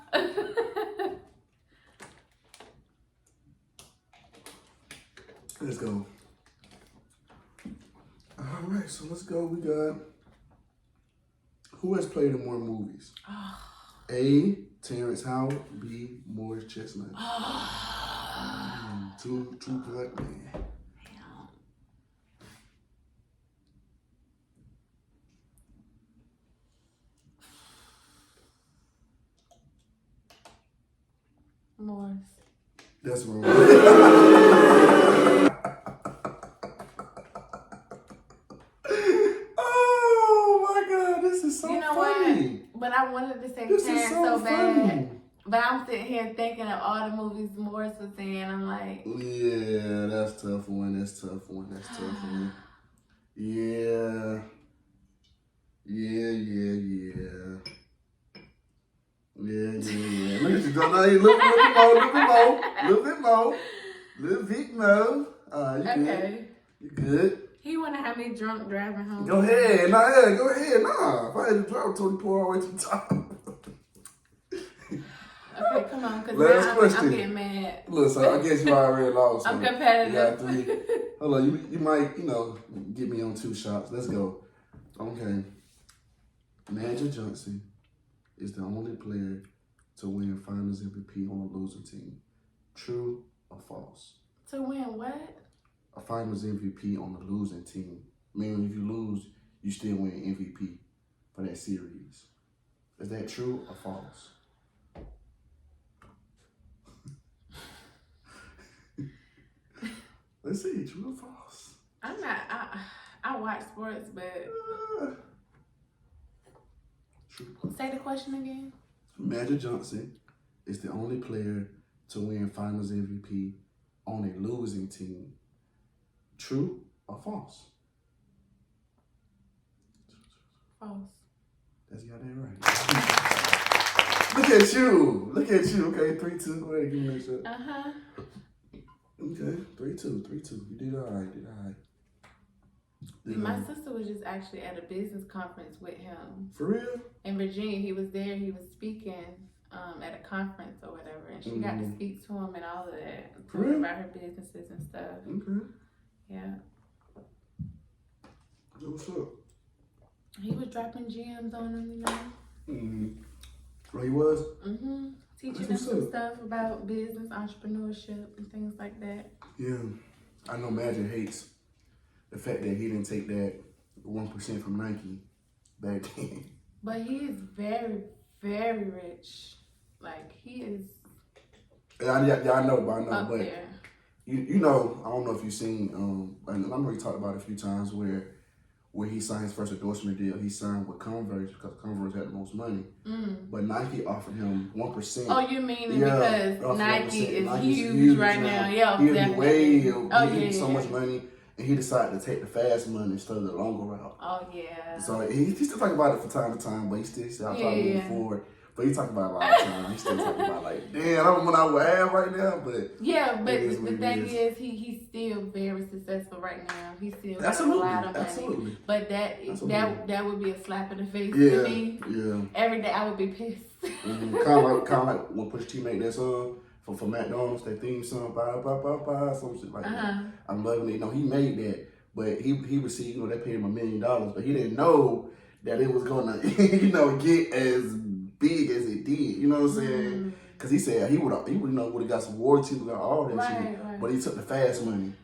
Let's go. All right, so let's go. We got, who has played in more movies? A, Terrence Howard. B, Morris Chestnut. Two black men. Morris. That's wrong. Oh my God, this is so funny. What? But I wanted to say This is Terrence so so funny. bad. But I'm sitting here thinking of all the movies Morris was in. I'm like, Yeah, that's a tough one. That's a tough one. That's a tough one. Yeah. Yeah. Look at you go. No, a little bit more. You okay. good. You good. He wanna have me drunk driving home. Go ahead. Go ahead. Nah. If I had to drive, Tony pour all the way to the top. Okay, come on, because Last question. I'm getting mad. Look, so I guess you already lost. I'm competitive. You got 3. Hold on, you might, get me on 2 shots. Let's go. Okay. Magic Johnson is the only player to win Finals MVP on a losing team. True or false? To win what? A Finals MVP on a losing team. Meaning if you lose, you still win MVP for that series. Is that true or false? Let's see, true or false? I'm not. I watch sports, but True. Say the question again. Magic Johnson is the only player to win Finals MVP on a losing team. True or false? False. That's got that right. Look at you. Okay, 3-2. Go ahead and give me that shot. Uh-huh. Okay, 3-2. You did all right. My sister was just actually at a business conference with him. For real? In Virginia, he was there. He was speaking at a conference or whatever, and she got to speak to him and all of that. For real? About her businesses and stuff. Okay. Yeah. So what's up? He was dropping gems on him, you know. Mm-hmm. Oh, he was? Mm-hmm. Teaching That's them some what's stuff about business, entrepreneurship, and things like that. Yeah. I know Magic hates the fact that he didn't take that 1% from Nike back then. But he is very, very rich. Like, he is I know, up but there. you know, I don't know if you've seen, and I know he talked about it a few times where he signed his first endorsement deal, he signed with Converse because Converse had the most money. But Nike offered him 1%. Oh, you mean because Nike is Nike's huge right now? Yeah, he definitely. So much money, and he decided to take the fast money instead of the longer route. Oh, yeah. So he still talk about it from time to time, but he still said, I'll try to move forward. But he talking about it a lot of time. He still talking about like, damn, I'm when I would have right now, but yeah, but the thing is, he's still very successful right now. He still got a lot of money. Absolutely. But that would be a slap in the face to me. Yeah. Every day I would be pissed. Kind of like when Push T made that song for McDonald's, that theme song, bye, some shit like that. I'm loving it. You know, he made that, but he received, they paid him $1 million, but he didn't know that it was gonna, get as big as it did. You know what I'm saying? Because he said he would have got some royalties, got all that shit. Right. But he took the fast money.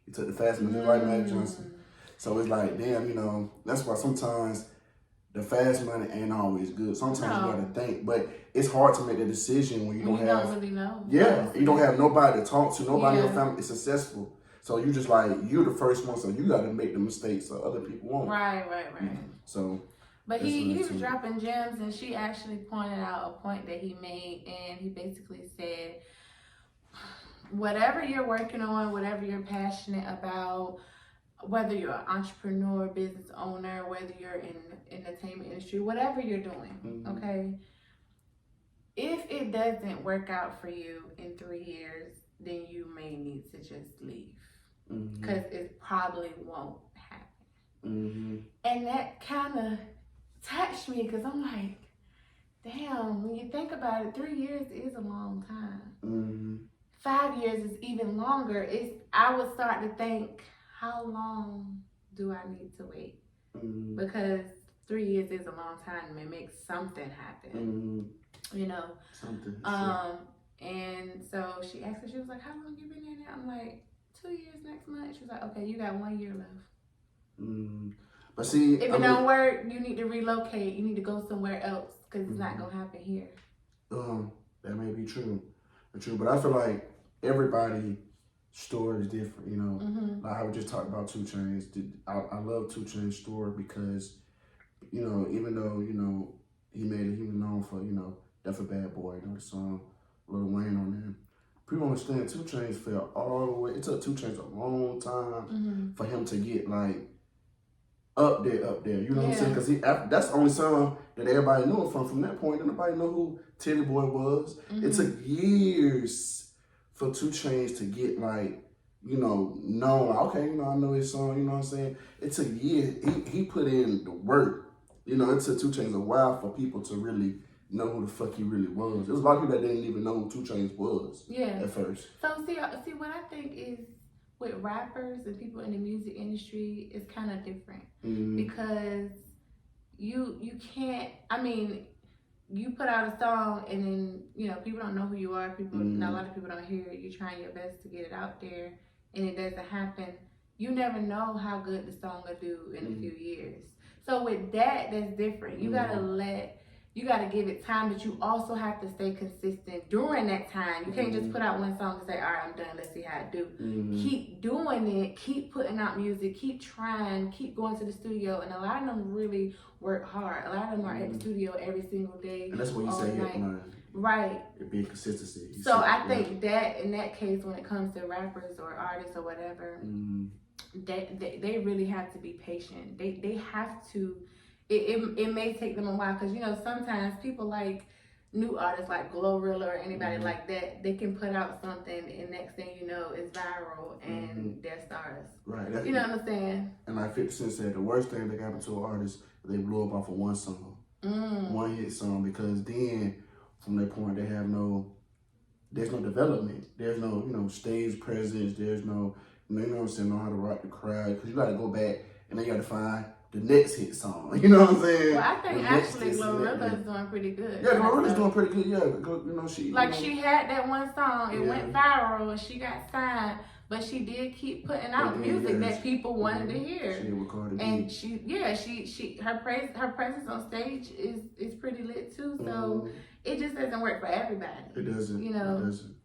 Just like Magic Johnson. So it's like, damn, that's why sometimes the fast money ain't always good. Sometimes you gotta think, but it's hard to make a decision when you don't have. Don't really know. Yeah, you don't have nobody to talk to. Nobody in your family is successful. So you just like, you're the first one, so you gotta make the mistakes so other people won't. Right. So. But he was dropping gems, and she actually pointed out a point that he made, and he basically said, whatever you're working on, whatever you're passionate about, whether you're an entrepreneur, business owner, whether you're in the entertainment industry, whatever you're doing, okay? If it doesn't work out for you in 3 years, then you may need to just leave, because it probably won't happen. And that kind of touched me, because I'm like, damn, when you think about it, 3 years is a long time. 5 years is even longer. I would start to think, how long do I need to wait? Because 3 years is a long time to make something happen. Something. And so she asked me, she was like, how long you been here now? I'm like, 2 years next month. She was like, okay, you got 1 year left. But see, if it don't work, you need to relocate. You need to go somewhere else, because it's not gonna happen here. That may be true, but I feel like everybody's story is different. Like I was just talking about 2 Chainz. I love 2 Chainz' story because, even though he was known for, That's a Bad Boy, the song, Lil Wayne on there. People understand 2 Chainz fell all the way. It took 2 Chainz a long time for him to get like up there. You know what I'm saying? Because that's the only song that everybody knew him from. From that point, nobody know who Teddy Boy was. It took years for 2 Chainz to get like, known. Like, okay, I know his song. You know what I'm saying? It took years. He put in the work. It took 2 Chainz a while for people to really know who the fuck he really was. There was a lot of people that didn't even know who 2 Chainz was at first. So see what I think is with rappers and people in the music industry is kind of different because you can't. I mean, you put out a song and then people don't know who you are. People, a lot of people don't hear it. You're trying your best to get it out there, and it doesn't happen. You never know how good the song will do in a few years. So with that's different. You gotta give it time, but you also have to stay consistent during that time. You can't just put out one song and say, all right, I'm done, let's see how I do. Keep doing it, keep putting out music, keep trying, keep going to the studio. And a lot of them really work hard. A lot of them are at the studio every single day. And that's what you say here, right. It be consistency. So I think that in that case, when it comes to rappers or artists or whatever, they really have to be patient. They have to. It may take them a while because sometimes people like new artists like Glorilla or anybody like that, they can put out something and next thing you know it's viral and they're stars. Right. You know what I'm saying? And like 50 Cent said, the worst thing that happened to an artist, they blew up off of one song, one hit song, because then from that point there's no development. There's no stage presence. There's no know what I'm saying, know how to rock the crowd, because you got to go back and then you got to find the next hit song. You know what I'm saying? Well, I think actually Glorilla is doing pretty good. Yeah, Glorilla's doing pretty good. Yeah, she had that one song. It went viral and she got signed, but she did keep putting out music that people wanted to hear. She recorded. And her presence on stage is pretty lit too. So it just doesn't work for everybody. It doesn't. It doesn't.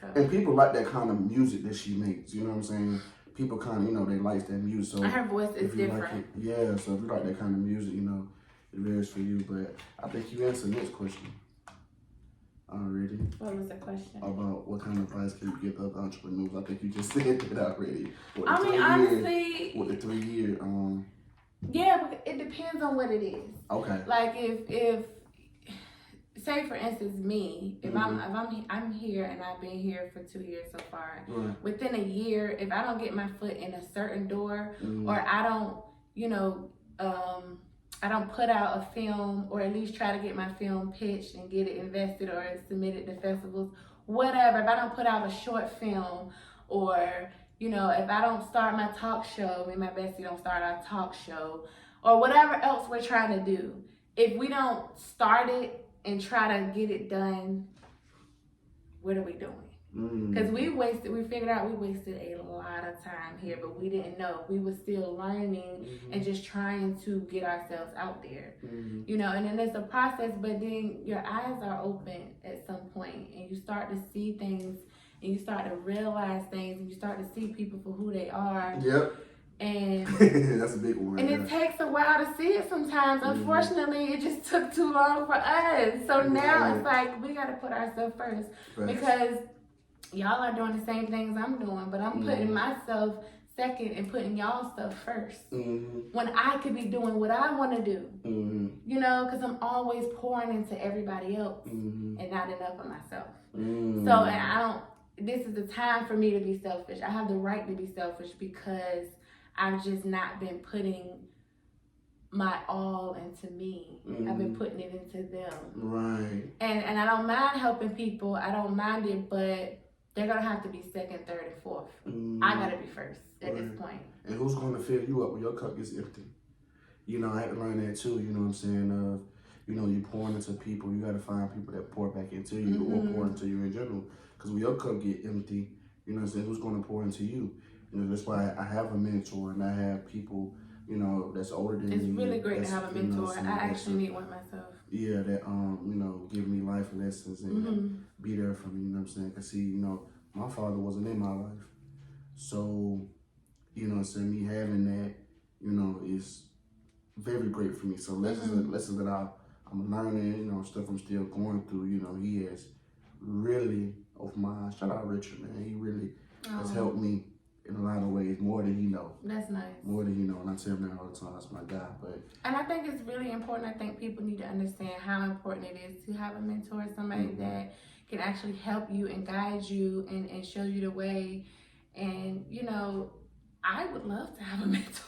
So. And people like that kind of music that she makes. You know what I'm saying? People kind of, they like that music. So her voice is different. So if you like that kind of music, it varies for you. But I think you answered the next question already. What was the question? About what kind of advice can you give other entrepreneurs? I think you just said it already. Honestly, with the 3 year. Yeah, but it depends on what it is. Okay. Like if say for instance me, if I'm here and I've been here for 2 years so far, within a year, if I don't get my foot in a certain door, or I don't, I don't put out a film, or at least try to get my film pitched and get it invested or submitted to festivals, whatever. If I don't put out a short film, or if I don't start my talk show, me and my bestie don't start our talk show, or whatever else we're trying to do, if we don't start it and try to get it done, what are we doing? Because we figured out we wasted a lot of time here, but we didn't know. We were still learning and just trying to get ourselves out there. And then it's a process, but then your eyes are open at some point and you start to see things and you start to realize things and you start to see people for who they are. Yep. And that's a big one. And it takes a while to see it sometimes. Unfortunately, it just took too long for us. So now it's like we got to put ourselves first, because y'all are doing the same things I'm doing, but I'm putting myself second and putting y'all stuff first. When I could be doing what I want to do, because I'm always pouring into everybody else and not enough of myself. So, and I don't. This is the time for me to be selfish. I have the right to be selfish because I've just not been putting my all into me. I've been putting it into them. Right. And I don't mind helping people. I don't mind it, but they're going to have to be second, third, and fourth. I got to be first at this point. And who's going to fill you up when your cup gets empty? I had to learn that too, you know what I'm saying? You pouring into people, you got to find people that pour back into you or pour into you in general. Because when your cup get empty, you know what I'm saying, who's going to pour into you? That's why I have a mentor and I have people, that's older than me. It's really great to have a mentor. I actually need one myself. Yeah, that, give me life lessons and be there for me, you know what I'm saying? Because, see, my father wasn't in my life. So, me having that, is very great for me. So lessons that I I'm learning, you know, stuff I'm still going through. You know, he has really, of mine, shout out Richard, man. He really has helped me in a lot of ways, more than he know. That's nice. More than you know, and I tell him that all the time. That's my guy. And I think it's really important. I think people need to understand how important it is to have a mentor, somebody that can actually help you and guide you and show you the way. And, you know, I would love to have a mentor.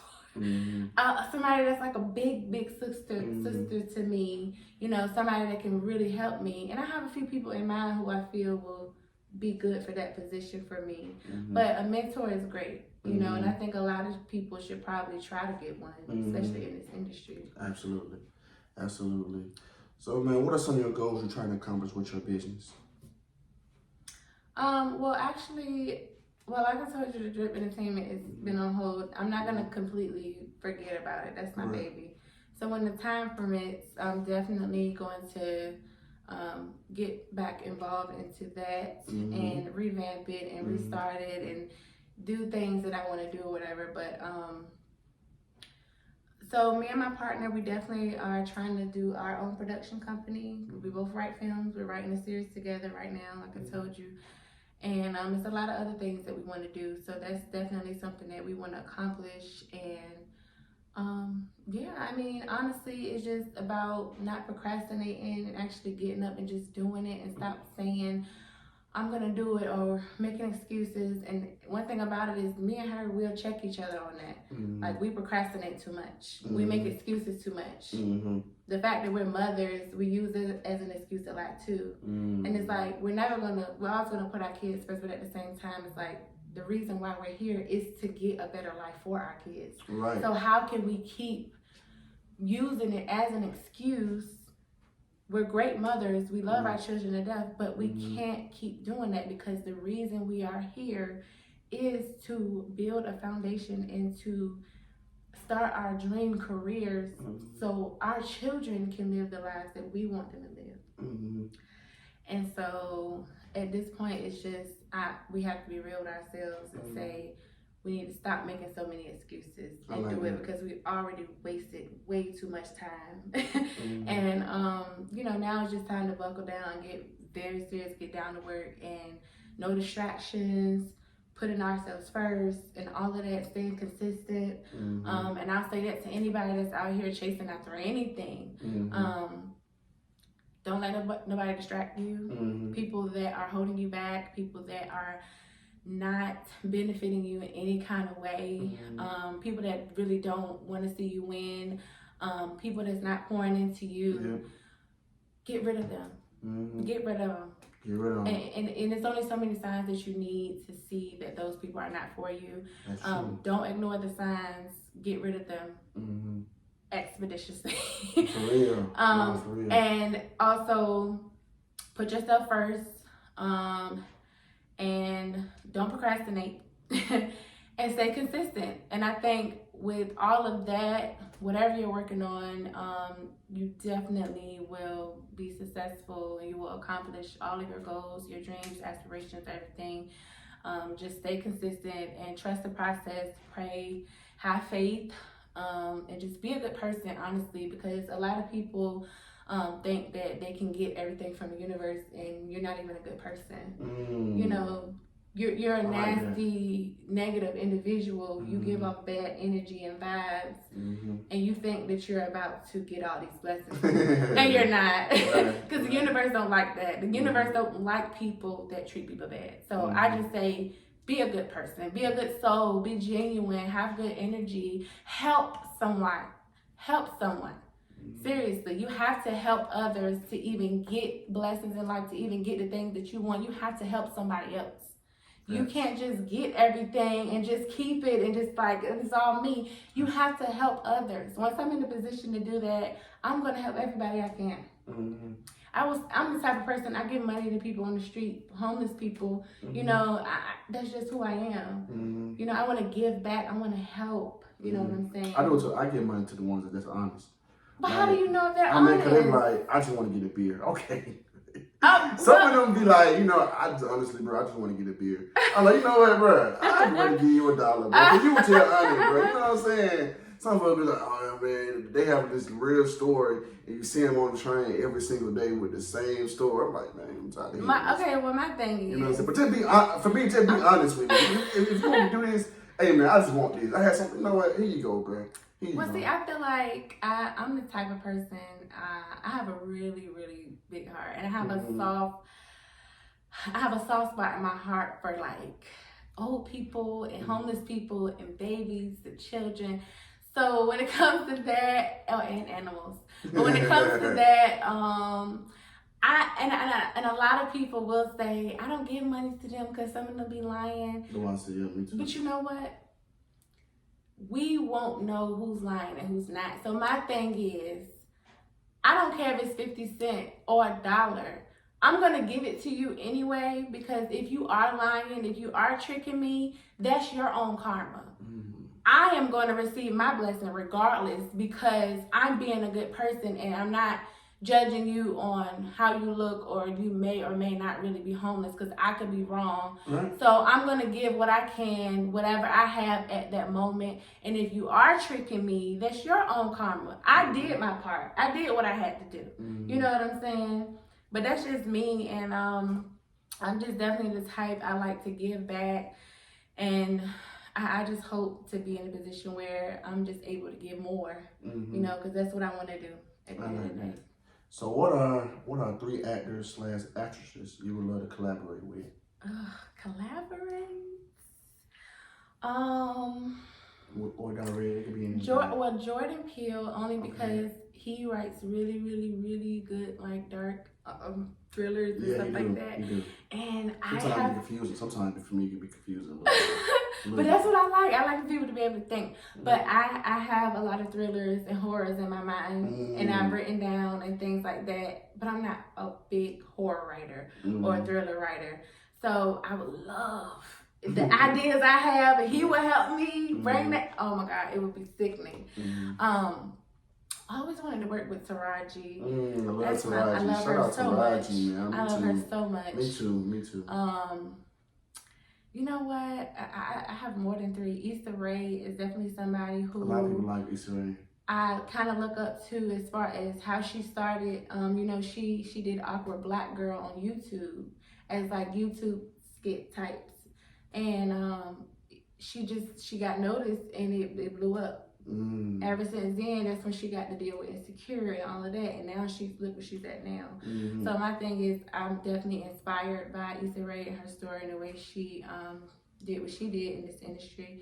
Somebody that's like a big sister to me, you know, somebody that can really help me. And I have a few people in mind who I feel will be good for that position for me. But a mentor is great, you know, and I think a lot of people should probably try to get one, especially in this industry. Absolutely. So, man, what are some of your goals you're trying to accomplish with your business? Well, actually, like I told you, the Drip Entertainment has been on hold. I'm not going to completely forget about it. That's my baby. So when the time permits, I'm definitely going to get back involved into that and revamp it and restart it and do things that I want to do or whatever. But so me and my partner, we definitely are trying to do our own production company. We both write films. We're writing a series together right now, like I told you. And it's a lot of other things that we want to do. So that's definitely something that we want to accomplish. And yeah, I mean, honestly, it's just about not procrastinating and actually getting up and just doing it and stop saying, I'm going to do it, or making excuses. And one thing about it is me and her, we'll check each other on that. Like, we procrastinate too much. We make excuses too much. The fact that we're mothers, we use it as an excuse a lot too. And it's like, we're always going to put our kids first, but at the same time, it's like, the reason why we're here is to get a better life for our kids. Right. So how can we keep using it as an excuse? We're great mothers. We love our children to death, but we can't keep doing that, because the reason we are here is to build a foundation and to start our dream careers so our children can live the lives that we want them to live. And so at this point, it's just, we have to be real with ourselves and say, we need to stop making so many excuses and do it, because we already wasted way too much time. And, you know, now it's just time to buckle down, get very serious, get down to work, and no distractions, putting ourselves first, and all of that, staying consistent. And I'll say that to anybody that's out here chasing after anything. Don't let nobody distract you. People that are holding you back, people that are not benefiting you in any kind of way, people that really don't want to see you win, people that's not pouring into you. Get rid of them. Get rid of them. And it's only so many signs that you need to see that those people are not for you. Don't ignore the signs. Get rid of them expeditiously. For real. For real. And also put yourself first. And don't procrastinate. And stay consistent. And I think with all of that, whatever you're working on, you definitely will be successful, and you will accomplish all of your goals, your dreams, aspirations, everything. Just stay consistent and trust the process. Pray, have faith, and just be a good person, honestly, because a lot of people think that they can get everything from the universe, and you're not even a good person. You know, you're a nasty, negative individual. You give off bad energy and vibes, and you think that you're about to get all these blessings, and you're not, because the universe don't like that. The universe don't like people that treat people bad. So I just say, be a good person, be a good soul, be genuine, have good energy, help someone. Seriously, you have to help others to even get blessings in life, to even get the things that you want. You have to help somebody else. You can't just get everything and just keep it and just like, it's all me. You have to help others. Once I'm in the position to do that, I'm going to help everybody I can. I'm the type of person, I give money to people on the street, homeless people. You know, that's just who I am. You know, I want to give back. I want to help. You know what I'm saying? I do too. I give money to the ones that's honest. But how do you know if they're honest? Because they're like, I just want to get a beer. Okay. Some of them be like, you know, honestly, bro, I just want to get a beer. I'm like, you know what, bro? I just want to give you $1, bro. Because you were tell honest, bro. You know what I'm saying? some folks be like, oh man, they have this real story, and you see them on the train every single day with the same story. I'm like, man, I'm tired of hearing this. Okay, well, my thing is, you know what I'm saying? But for me, just be honest with me. If you want to do this, hey man, I just want this. I had something. You know what? Here you go, bro. Here you go. See, I feel like I'm the type of person. I have a really, really big heart, and I have a soft spot in my heart for like old people and homeless people and babies and children. So when it comes to that, and animals, but when it comes to that, and a lot of people will say I don't give money to them because some of them be lying. Me too. But you know what? We won't know who's lying and who's not. So my thing is, I don't care if it's 50 cents or $1. I'm going to give it to you anyway, because if you are lying, if you are tricking me, that's your own karma. Mm-hmm. I am going to receive my blessing regardless, because I'm being a good person and I'm not judging you on how you look, or you may or may not really be homeless, because I could be wrong. Right. So I'm going to give what I can, whatever I have at that moment. And if you are tricking me, that's your own karma. I did my part. I did what I had to do. Mm-hmm. You know what I'm saying? But that's just me, and I'm just definitely the type, I like to give back, and I just hope to be in a position where I'm just able to give more, you know, because that's what I want to do at the end of the day. So what are 3 actors / actresses you would love to collaborate with? Collaborate? Or direct, it could be anything. Jordan Peele, only because he writes really, really, really good, like dark thrillers and stuff like that. And sometimes for me it can be confusing. But that's what I like. I like people to be able to think. But I have a lot of thrillers and horrors in my mind, and I've written down and things like that. But I'm not a big horror writer or thriller writer. So I would love the ideas I have, and he would help me bring that. Oh my God, it would be sickening. I always wanted to work with Taraji. I love Taraji. I love her so much. Man. I love her so much. Me too. You know what? I have more than 3. Issa Rae is definitely somebody who a lot of people like Issa Rae. I kind of look up to as far as how she started. You know, she did Awkward Black Girl on YouTube as like YouTube skit types, and she got noticed and it blew up. Ever since then, that's when she got to deal with Insecure and all of that, and now look where she's at now. So my thing is, I'm definitely inspired by Issa Rae and her story and the way she did what she did in this industry.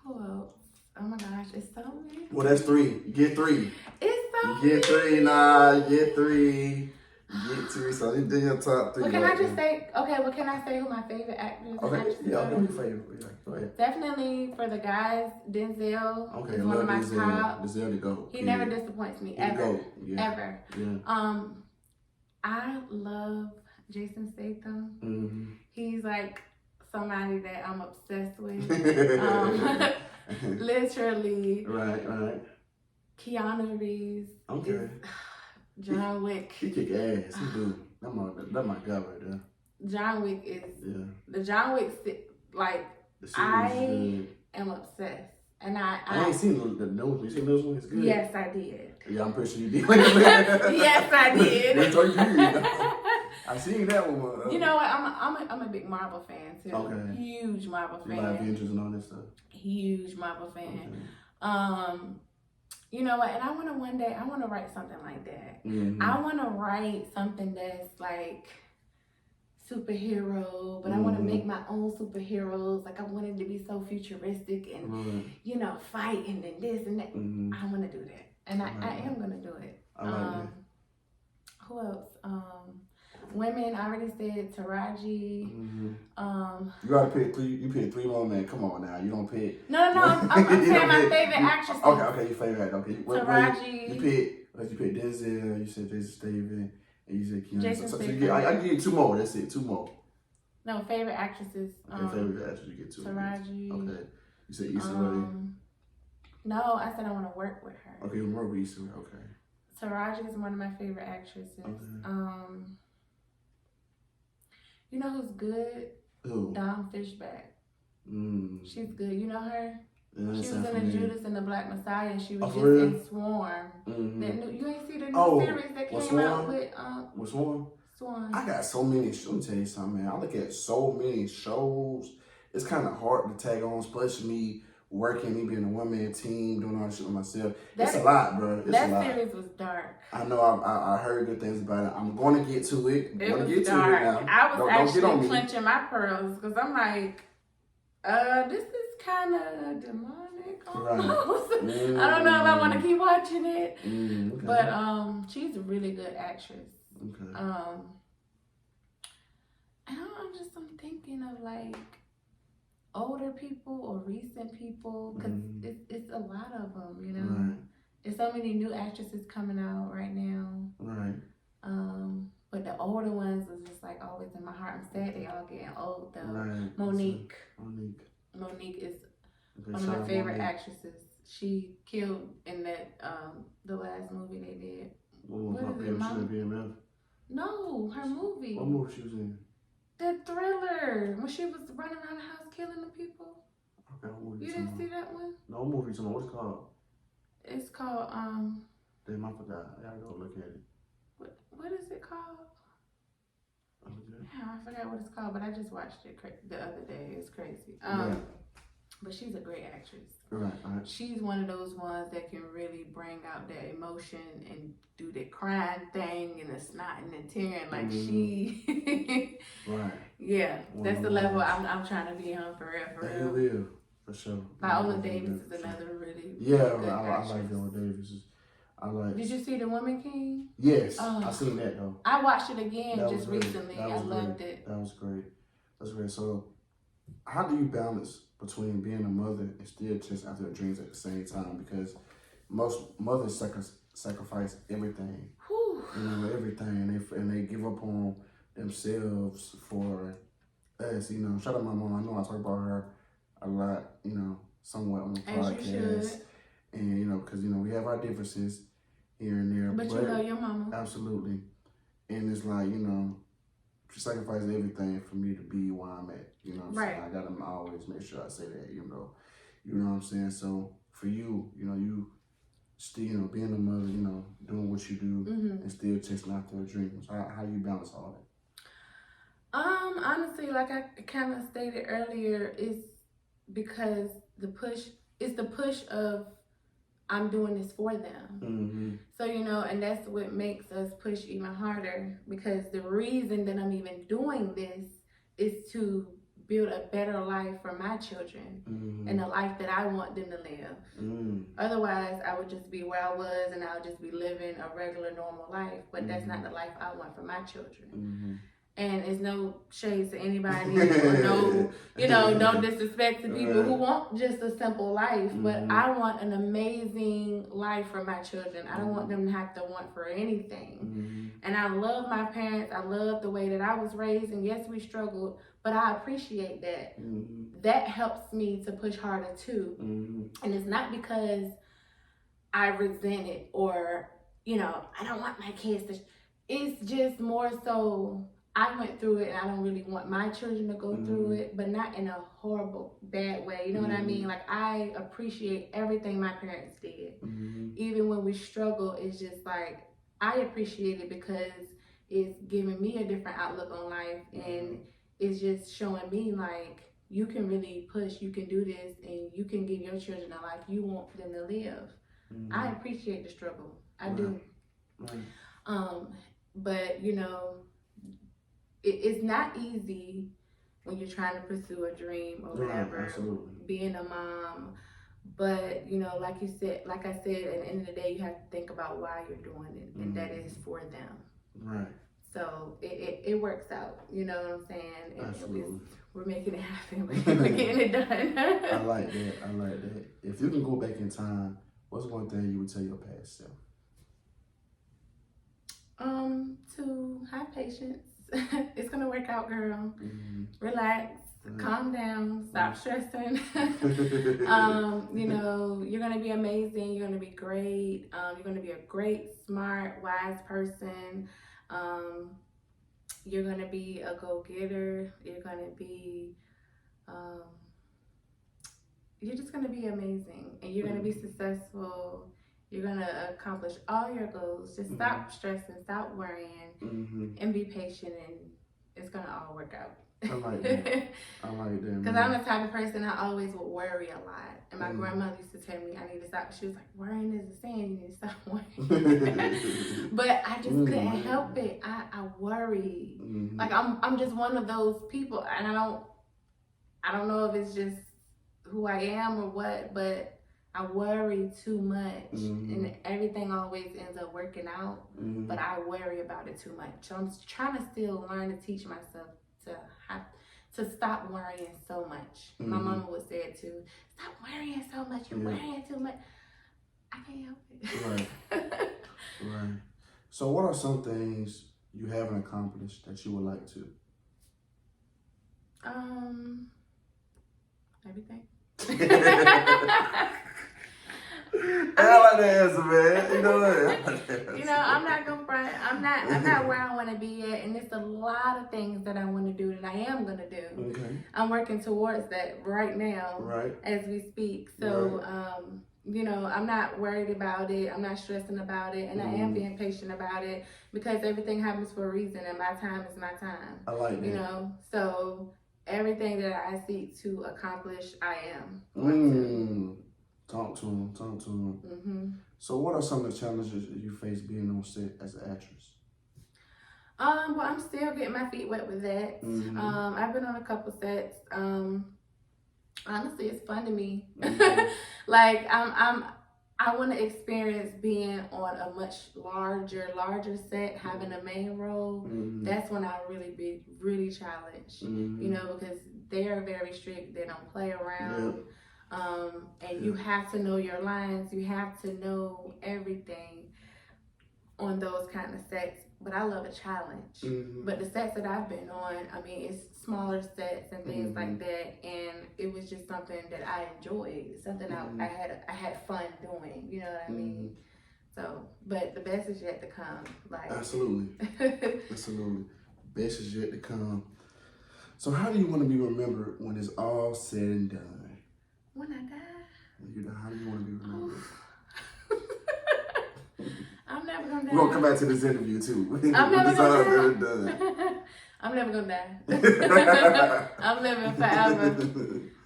Who else? Oh my gosh, it's so many. Well, that's 3. You get 3. It's so many. You get 3, you get 3. Get 3, so you do your top 3. Well, can I just say, well, can I say who my favorite actors and actresses are? Who your favorite? Yeah, go ahead. Definitely for the guys, Denzel is one of my top. Denzel the GOAT. He never disappoints me, ever. Ever. Yeah. I love Jason Statham. He's like somebody that I'm obsessed with. Literally. Right. Keanu Reeves. Okay. John Wick. He kick ass. He do. That my guy right there. John Wick is the John Wick, like, I am obsessed. And I ain't seen the newest one. You seen those ones? It's good. Yes, I did. Yeah, I'm pretty sure you did. Yes, I did. I seen that one. You know what? I'm a big Marvel fan too. Okay. Huge Marvel fan. You like Avengers and all that stuff. Huge Marvel fan. Okay. You know what? And I want to write something like that. I want to write something that's like superhero, but I want to make my own superheroes. Like, I want it to be so futuristic and, you know, fighting and this and that. I want to do that. And I am going to do it. I like that. Who else? Women, I already said Taraji. You gotta pick 3. You pick 3 more, man. Come on now. You don't pick. No. I'm saying my favorite actresses. Okay, your favorite. Okay. Taraji. You pick Denzel. You said Jason Statham, and you said Keanu. Jason Statham. I give you 2 more. That's it. 2 more. No, favorite actresses. Okay, favorite actress. You get 2. Taraji. Okay. You said Issa Rae. No, I said I want to work with her. Okay, you want to work with Issa Rae. Okay. Taraji is one of my favorite actresses. Okay. You know who's good? Who? Dom Fishback. She's good. You know her? Yeah, She was in the Judas and the Black Messiah, and she was just real? in Swarm. That new, you ain't see the new series that came Swarm? out with With Swarm? Swarm. I got so many. Let me tell you something, man. I look at so many shows. It's kind of hard to tag on, especially me working, me being a one-man team, doing all this shit with myself. It's a lot, bro. It's a lot. That series was dark. I know. I heard good things about it. I'm going to get to it. It was dark. I was actually clenching my pearls because I'm like, this is kind of demonic almost. Right. I don't know if I want to keep watching it. Okay. But she's a really good actress. Okay. I'm thinking of like older people or recent people because it's a lot of them, you know. Right. There's so many new actresses coming out right now. Right. But the older ones is just like always in my heart. I'm sad they all getting old though. Right. Monique is one of my favorite actresses. She killed in that the last movie they did. What is it, Mama? BMF? No, her movie. What movie she was in? The Thriller, when she was running around the house killing the people. Okay, what movie you didn't see that one? No movie. So what's it called? It's called Damn, I forgot. I gotta go look at it. What is it called? Yeah, I forgot what it's called, but I just watched it the other day. It's crazy. But she's a great actress. Right. She's one of those ones that can really bring out that emotion and do the crying thing and the snotting and tearing. Like she. Right. Yeah, that's the level I'm trying to be on for real. You will, for sure. Viola Davis is another really good I like Viola Davis. Did you see The Woman King? Yes, I seen that though. I watched it again just recently. I loved it. That was great. That's great. So, how do you balance between being a mother and still chasing after your dreams at the same time? Because most mothers sacrifice everything. Whew. You know, everything, and they give up on themselves for us. You know, shout out my mom. I know I talk about her a lot. You know, somewhat on the podcast, and you know, because you know we have our differences here and there. But you love your mama. Absolutely. And it's like, you know, she sacrificed everything for me to be where I'm at. You know what I'm saying? I gotta always make sure I say that, you know what I'm saying? So for you, you know, you still, you know, being a mother, you know, doing what you do and still chasing after your dreams. How you balance all that? Honestly, like I kind of stated earlier, it's because the push of I'm doing this for them. So, you know, and that's what makes us push even harder, because the reason that I'm even doing this is to build a better life for my children and a life that I want them to live. Otherwise, I would just be where I was and I would just be living a regular, normal life. But that's not the life I want for my children. And it's no shade to anybody or no disrespect to people who want just a simple life. But I want an amazing life for my children. I don't want them to have to want for anything. And I love my parents. I love the way that I was raised. And yes, we struggled, but I appreciate that. That helps me to push harder too. And it's not because I resent it or, you know, I don't want my kids to. It's just more so I went through it and I don't really want my children to go through it, but not in a horrible, bad way. You know what I mean? Like, I appreciate everything my parents did. Even when we struggle, it's just like, I appreciate it because it's giving me a different outlook on life. And it's just showing me, like, you can really push, you can do this, and you can give your children a life you want them to live. I appreciate the struggle. I do. But, you know, it's not easy when you're trying to pursue a dream or whatever, being a mom. But, you know, like I said, at the end of the day, you have to think about why you're doing it, and that is for them. Right. So it works out, you know what I'm saying? Absolutely. We're making it happen. We're getting it done. I like that. If you can go back in time, what's one thing you would tell your past self? To have patience. It's gonna work out, girl. Relax, calm down, stop stressing. You know, you're gonna be amazing. You're gonna be great. You're gonna be a great, smart, wise person. You're gonna be a go-getter. You're gonna be you're just gonna be amazing, and you're gonna be successful. You're gonna accomplish all your goals. Just stop stressing, stop worrying, and be patient, and it's gonna all work out. I like that. I like that. Because I'm the type of person I always would worry a lot. And my grandmother used to tell me I need to stop. She was like, worrying is a sin. You need to stop worrying. But I just couldn't help it. I worry. Like I'm just one of those people, and I don't know if it's just who I am or what, but I worry too much, and everything always ends up working out. But I worry about it too much. So I'm trying to still learn to teach myself to stop worrying so much. My mama would say it too. Stop worrying so much. You're worrying too much. I can't help it. Right. Right. So what are some things you haven't accomplished that you would like to? Everything. I like the answer, man. You know what? You know, I'm not gonna front. I'm not where I want to be at, and there's a lot of things that I want to do that I am gonna do. Okay. I'm working towards that right now, as we speak. So, you know, I'm not worried about it. I'm not stressing about it, and I am being patient about it because everything happens for a reason, and my time is my time. I like that. You know, so everything that I seek to accomplish, I am. Talk to him. So what are some of the challenges you face being on set as an actress? Well, I'm still getting my feet wet with that. I've been on a couple sets. Honestly, it's fun to me. Like I want to experience being on a much larger set, having a main role. That's when I really challenged. You know, because they are very strict. They don't play around. And you have to know your lines. You have to know everything on those kind of sets. But I love a challenge. But the sets that I've been on, I mean, it's smaller sets and things like that. And it was just something that I enjoyed. Something I had fun doing. You know what I mean? So, but the best is yet to come. Like Absolutely. Absolutely. Best is yet to come. So how do you want to be remembered when it's all said and done? When I die? How do you want to be remembered? I'm never gonna die. We're gonna come back to this interview too. I'm never gonna die. I'm never gonna die. I'm living forever.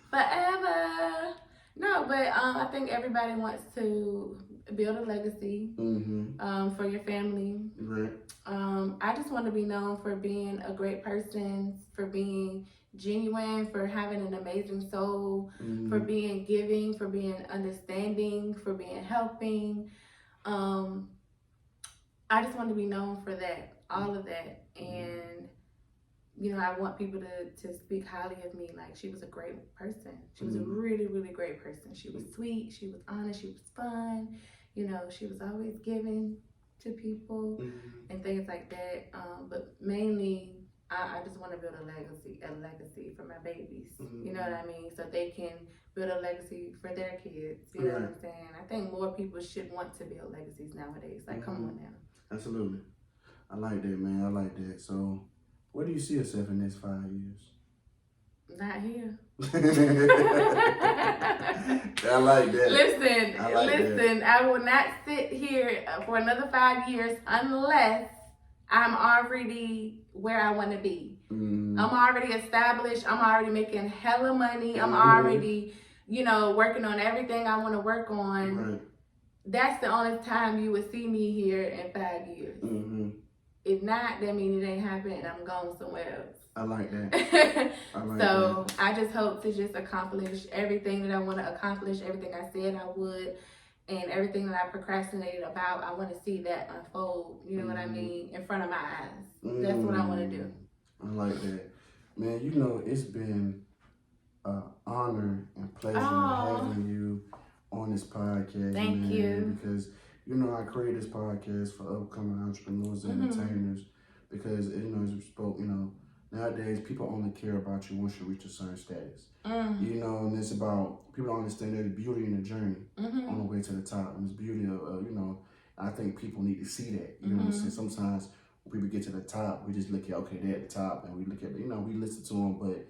Forever. No, but I think everybody wants to build a legacy for your family. Right. I just want to be known for being a great person, for being genuine, for having an amazing soul, for being giving, for being understanding, for being helping. I just want to be known for that, all of that. And, you know, I want people to speak highly of me. Like, she was a great person. She was a really, really great person. She was sweet. She was honest. She was fun. You know, she was always giving to people and things like that. But mainly, I just want to build a legacy for my babies. You know what I mean? So they can build a legacy for their kids. You know what I'm saying? I think more people should want to build legacies nowadays. Like, come on now. Absolutely. I like that, man. I like that. So, where do you see yourself in the next 5 years? Not here. I like that. Listen, I will not sit here for another 5 years unless I'm already where I want to be. I'm already established. I'm already making hella money. I'm already, you know, working on everything I want to work on. Right. That's the only time you would see me here in 5 years. If not, that means it ain't happening and I'm going somewhere else. I like that. So I just hope to just accomplish everything that I want to accomplish, everything I said I would, and everything that I procrastinated about. I want to see that unfold, you know what I mean, in front of my eyes. That's what I want to do. I like that. Man, you know, it's been an honor and pleasure having you on this podcast. Thank you. Because, you know, I created this podcast for upcoming entrepreneurs and entertainers because, you know, as we spoke, you know, nowadays people only care about you once you reach a certain status. You know, and it's about, people don't understand there's beauty in the journey on the way to the top. And there's beauty of, you know, I think people need to see that. You know what I'm saying? Sometimes when people get to the top, we just look at, okay, they're at the top, and we look at, you know, we listen to them, but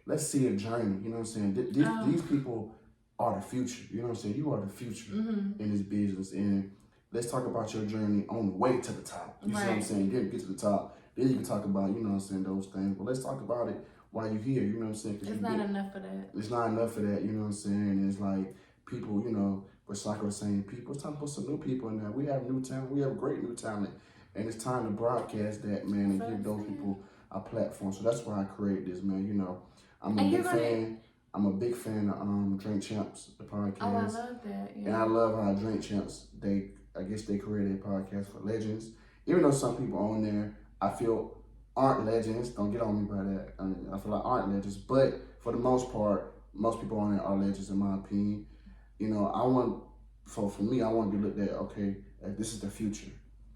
let's see a journey. You know what I'm saying? These people are the future. You know what I'm saying? You are the future Mm-hmm. in this business. And let's talk about your journey on the way to the top. You see what I'm saying? You didn't get to the top. Then you can talk about, you know what I'm saying, those things. But let's talk about it while you're here. You know what I'm saying? It's not enough of that. It's not enough of that. You know what I'm saying? And it's like people, you know, recycle the same people. It's time to put some new people in there. We have new talent. We have great new talent. And it's time to broadcast that, man, and give those people a platform. So that's why I created this, man. You know, I'm a big fan. I'm a big fan of Drink Champs, the podcast. Oh, I love that. Yeah. And I love how Drink Champs, I guess they created a podcast for legends. Even though some people on there, I feel aren't legends. Don't get on me by that. I feel like aren't legends. But for the most part, most people on there are legends in my opinion. You know, for me, I want to be looked at, okay, this is the future.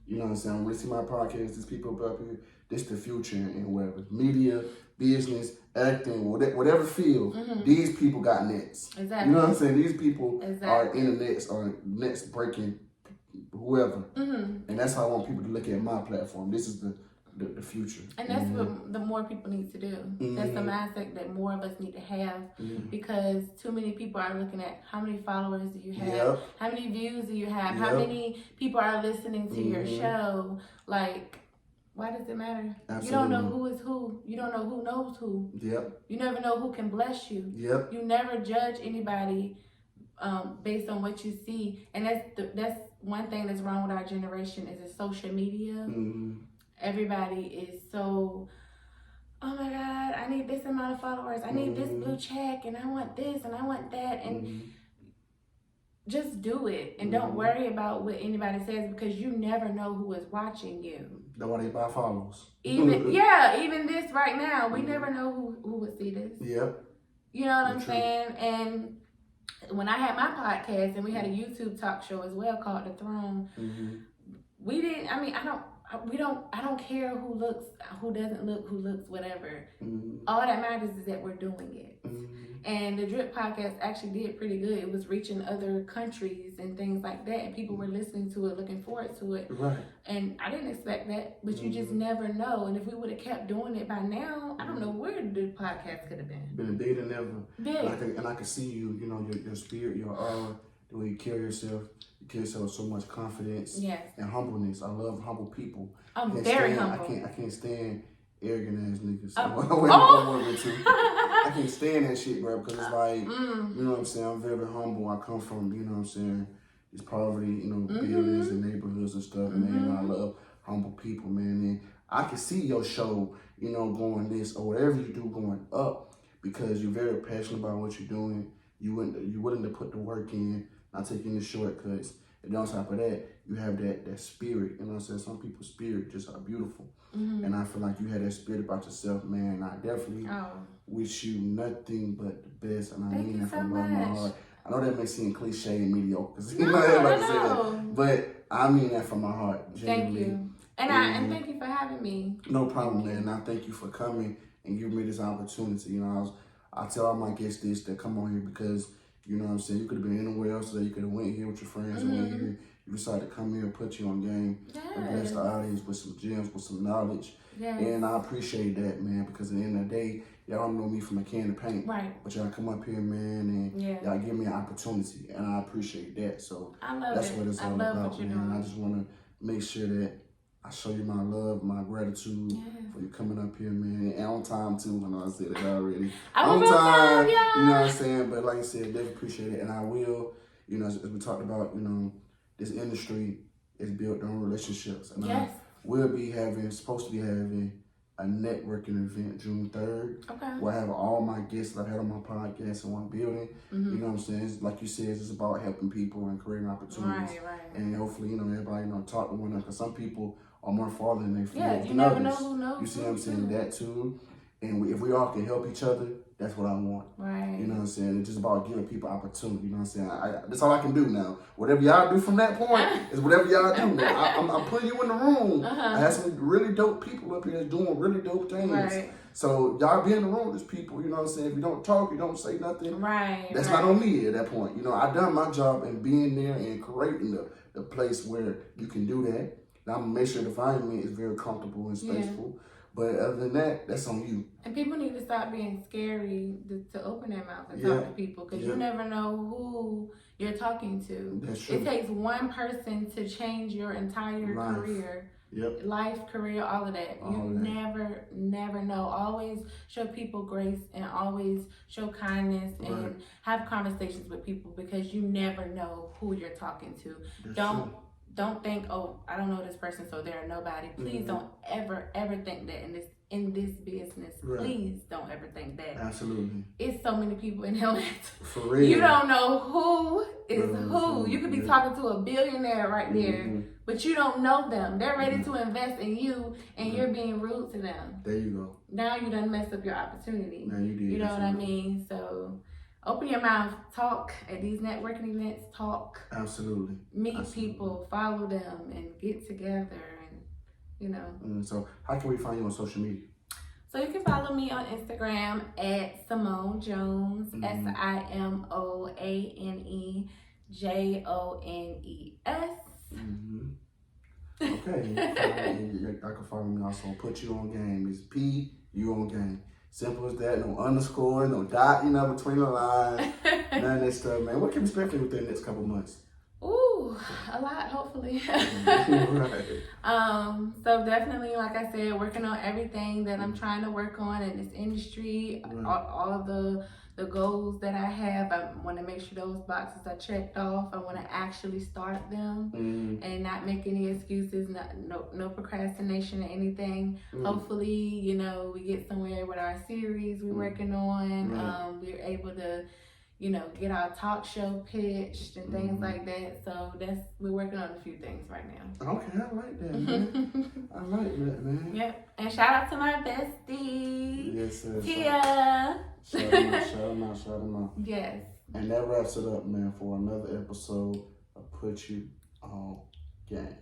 You know what I'm saying? When I see my podcast, these people up here, this is the future in whatever. Media, business, acting, whatever field, these people got nets. Exactly. You know what I'm saying? These people are in the nets or next breaking whoever. And that's how I want people to look at my platform. This is the future. And that's what the more people need to do. That's the mindset that more of us need to have because too many people are looking at how many followers do you have, how many views do you have, how many people are listening to your show. Like, why does it matter? Absolutely. You don't know who is who. You don't know who knows who. You never know who can bless you. You never judge anybody based on what you see. And that's one thing that's wrong with our generation is social media. Everybody is so, oh my God, I need this amount of followers. I need this blue check and I want this and I want that. And just do it. And don't worry about what anybody says because you never know who is watching you. That's why they buy followers. Even this right now, we never know who would see this. You know what I'm saying? And when I had my podcast and we had a YouTube talk show as well called The Throne, I don't care who looks, who doesn't look, who looks, whatever. All that matters is that we're doing it. And the Drip podcast actually did pretty good. It was reaching other countries and things like that. And people were listening to it, looking forward to it. And I didn't expect that, but you just never know. And if we would have kept doing it by now, I don't know where the podcast could have been. Been bigger than ever. And I can see you, you know, your spirit, your aura, the way you carry yourself. You carry yourself with so much confidence and humbleness. I love humble people. I'm very humble. I can't stand arrogant ass niggas. I can't stand that shit, bro, because it's like, you know what I'm saying? I'm very humble. I come from, you know what I'm saying, this poverty, you know, buildings and neighborhoods and stuff, man. I love humble people, man. And I can see your show, you know, going this or whatever you do going up because you're very passionate about what you're doing. You're willing to put the work in, not taking the shortcuts. And on top of that, you have that spirit. You know what I'm saying? Some people's spirit just are beautiful. And I feel like you had that spirit about yourself, man. And I definitely wish you nothing but the best. And I mean that from the bottom of my heart. I know that may seem cliche and mediocre, because you know everybody say that. But I mean that from my heart, genuinely. Thank you. And thank you for having me. No problem, man. And I thank you for coming and giving me this opportunity. You know, I tell all my guests this to come on here because, you know what I'm saying, you could have been anywhere else today. You could have went here with your friends and went here. You decided to come here and put you on game and bless the audience with some gems, with some knowledge. And I appreciate that, man, because at the end of the day, y'all don't know me from a can of paint. But y'all come up here, man, and y'all give me an opportunity, and I appreciate that. So that's what it's all about, man. I just want to make sure that I show you my love, my gratitude for you coming up here, man. And on time, too. I know I said it already. On time, you know what I'm saying? But like I said, definitely appreciate it. And I will, you know, as we talked about, you know, this industry is built on relationships. And I will be supposed to be having a networking event June 3rd. Where I have all my guests that I've had on my podcast in one building. You know what I'm saying? It's, like you said, it's about helping people and creating opportunities. And hopefully, you know, everybody, you know, talk to one another. Because some people are more farther than they feel. You never know who knows. You see what I'm saying? That too. And if we all can help each other, that's what I want. You know what I'm saying? It's just about giving people opportunity. You know what I'm saying? That's all I can do now. Whatever y'all do from that point is whatever y'all do. Now, I'm putting you in the room. I have some really dope people up here that's doing really dope things. So y'all be in the room with people. You know what I'm saying? If you don't talk, you don't say nothing. That's not on me at that point. You know, I done my job in being there and creating the place where you can do that. Now I'm gonna make sure the environment is very comfortable and spaceful. But other than that, that's on you. And people need to stop being scary to open their mouth and Yeah. talk to people, because you never know who you're talking to. That's true. It takes one person to change your entire career. Yep. Life, career, all of that. Never know. Always show people grace and always show kindness and have conversations with people, because you never know who you're talking to. That's Don't think, oh, I don't know this person, so they're nobody. Please don't ever think that in this business. Please don't ever think that. Absolutely. It's so many people in Atlanta. For real. You don't know who is who. You could be talking to a billionaire right there, but you don't know them. They're ready to invest in you, and you're being rude to them. There you go. Now you done messed up your opportunity. Now you did. You know what I mean? So open your mouth, talk at these networking events, talk. Absolutely. Meet people, follow them, and get together, and you know. So how can we find you on social media? So you can follow me on Instagram at Simone Jones, SIMOANEJONES. Okay. I can follow me also. Put you on game. It's P, you on game. Simple as that. No underscore, no dot, between the lines. None of that stuff, man. What can we expect within the next couple months? Ooh, a lot, hopefully. So definitely, like I said, working on everything that I'm trying to work on in this industry, all of the goals that I have. I want to make sure those boxes are checked off. I want to actually start them and not make any excuses, no procrastination or anything. Hopefully, we get somewhere with our series we're working on. We're able to get our talk show pitched and things like that. So we're working on a few things right now. Okay, I like that, man. I like that, man. Yep. And shout out to my bestie. Yes, sir. Tia. Shout them out. Yes. And that wraps it up, man, for another episode of Put You On Game.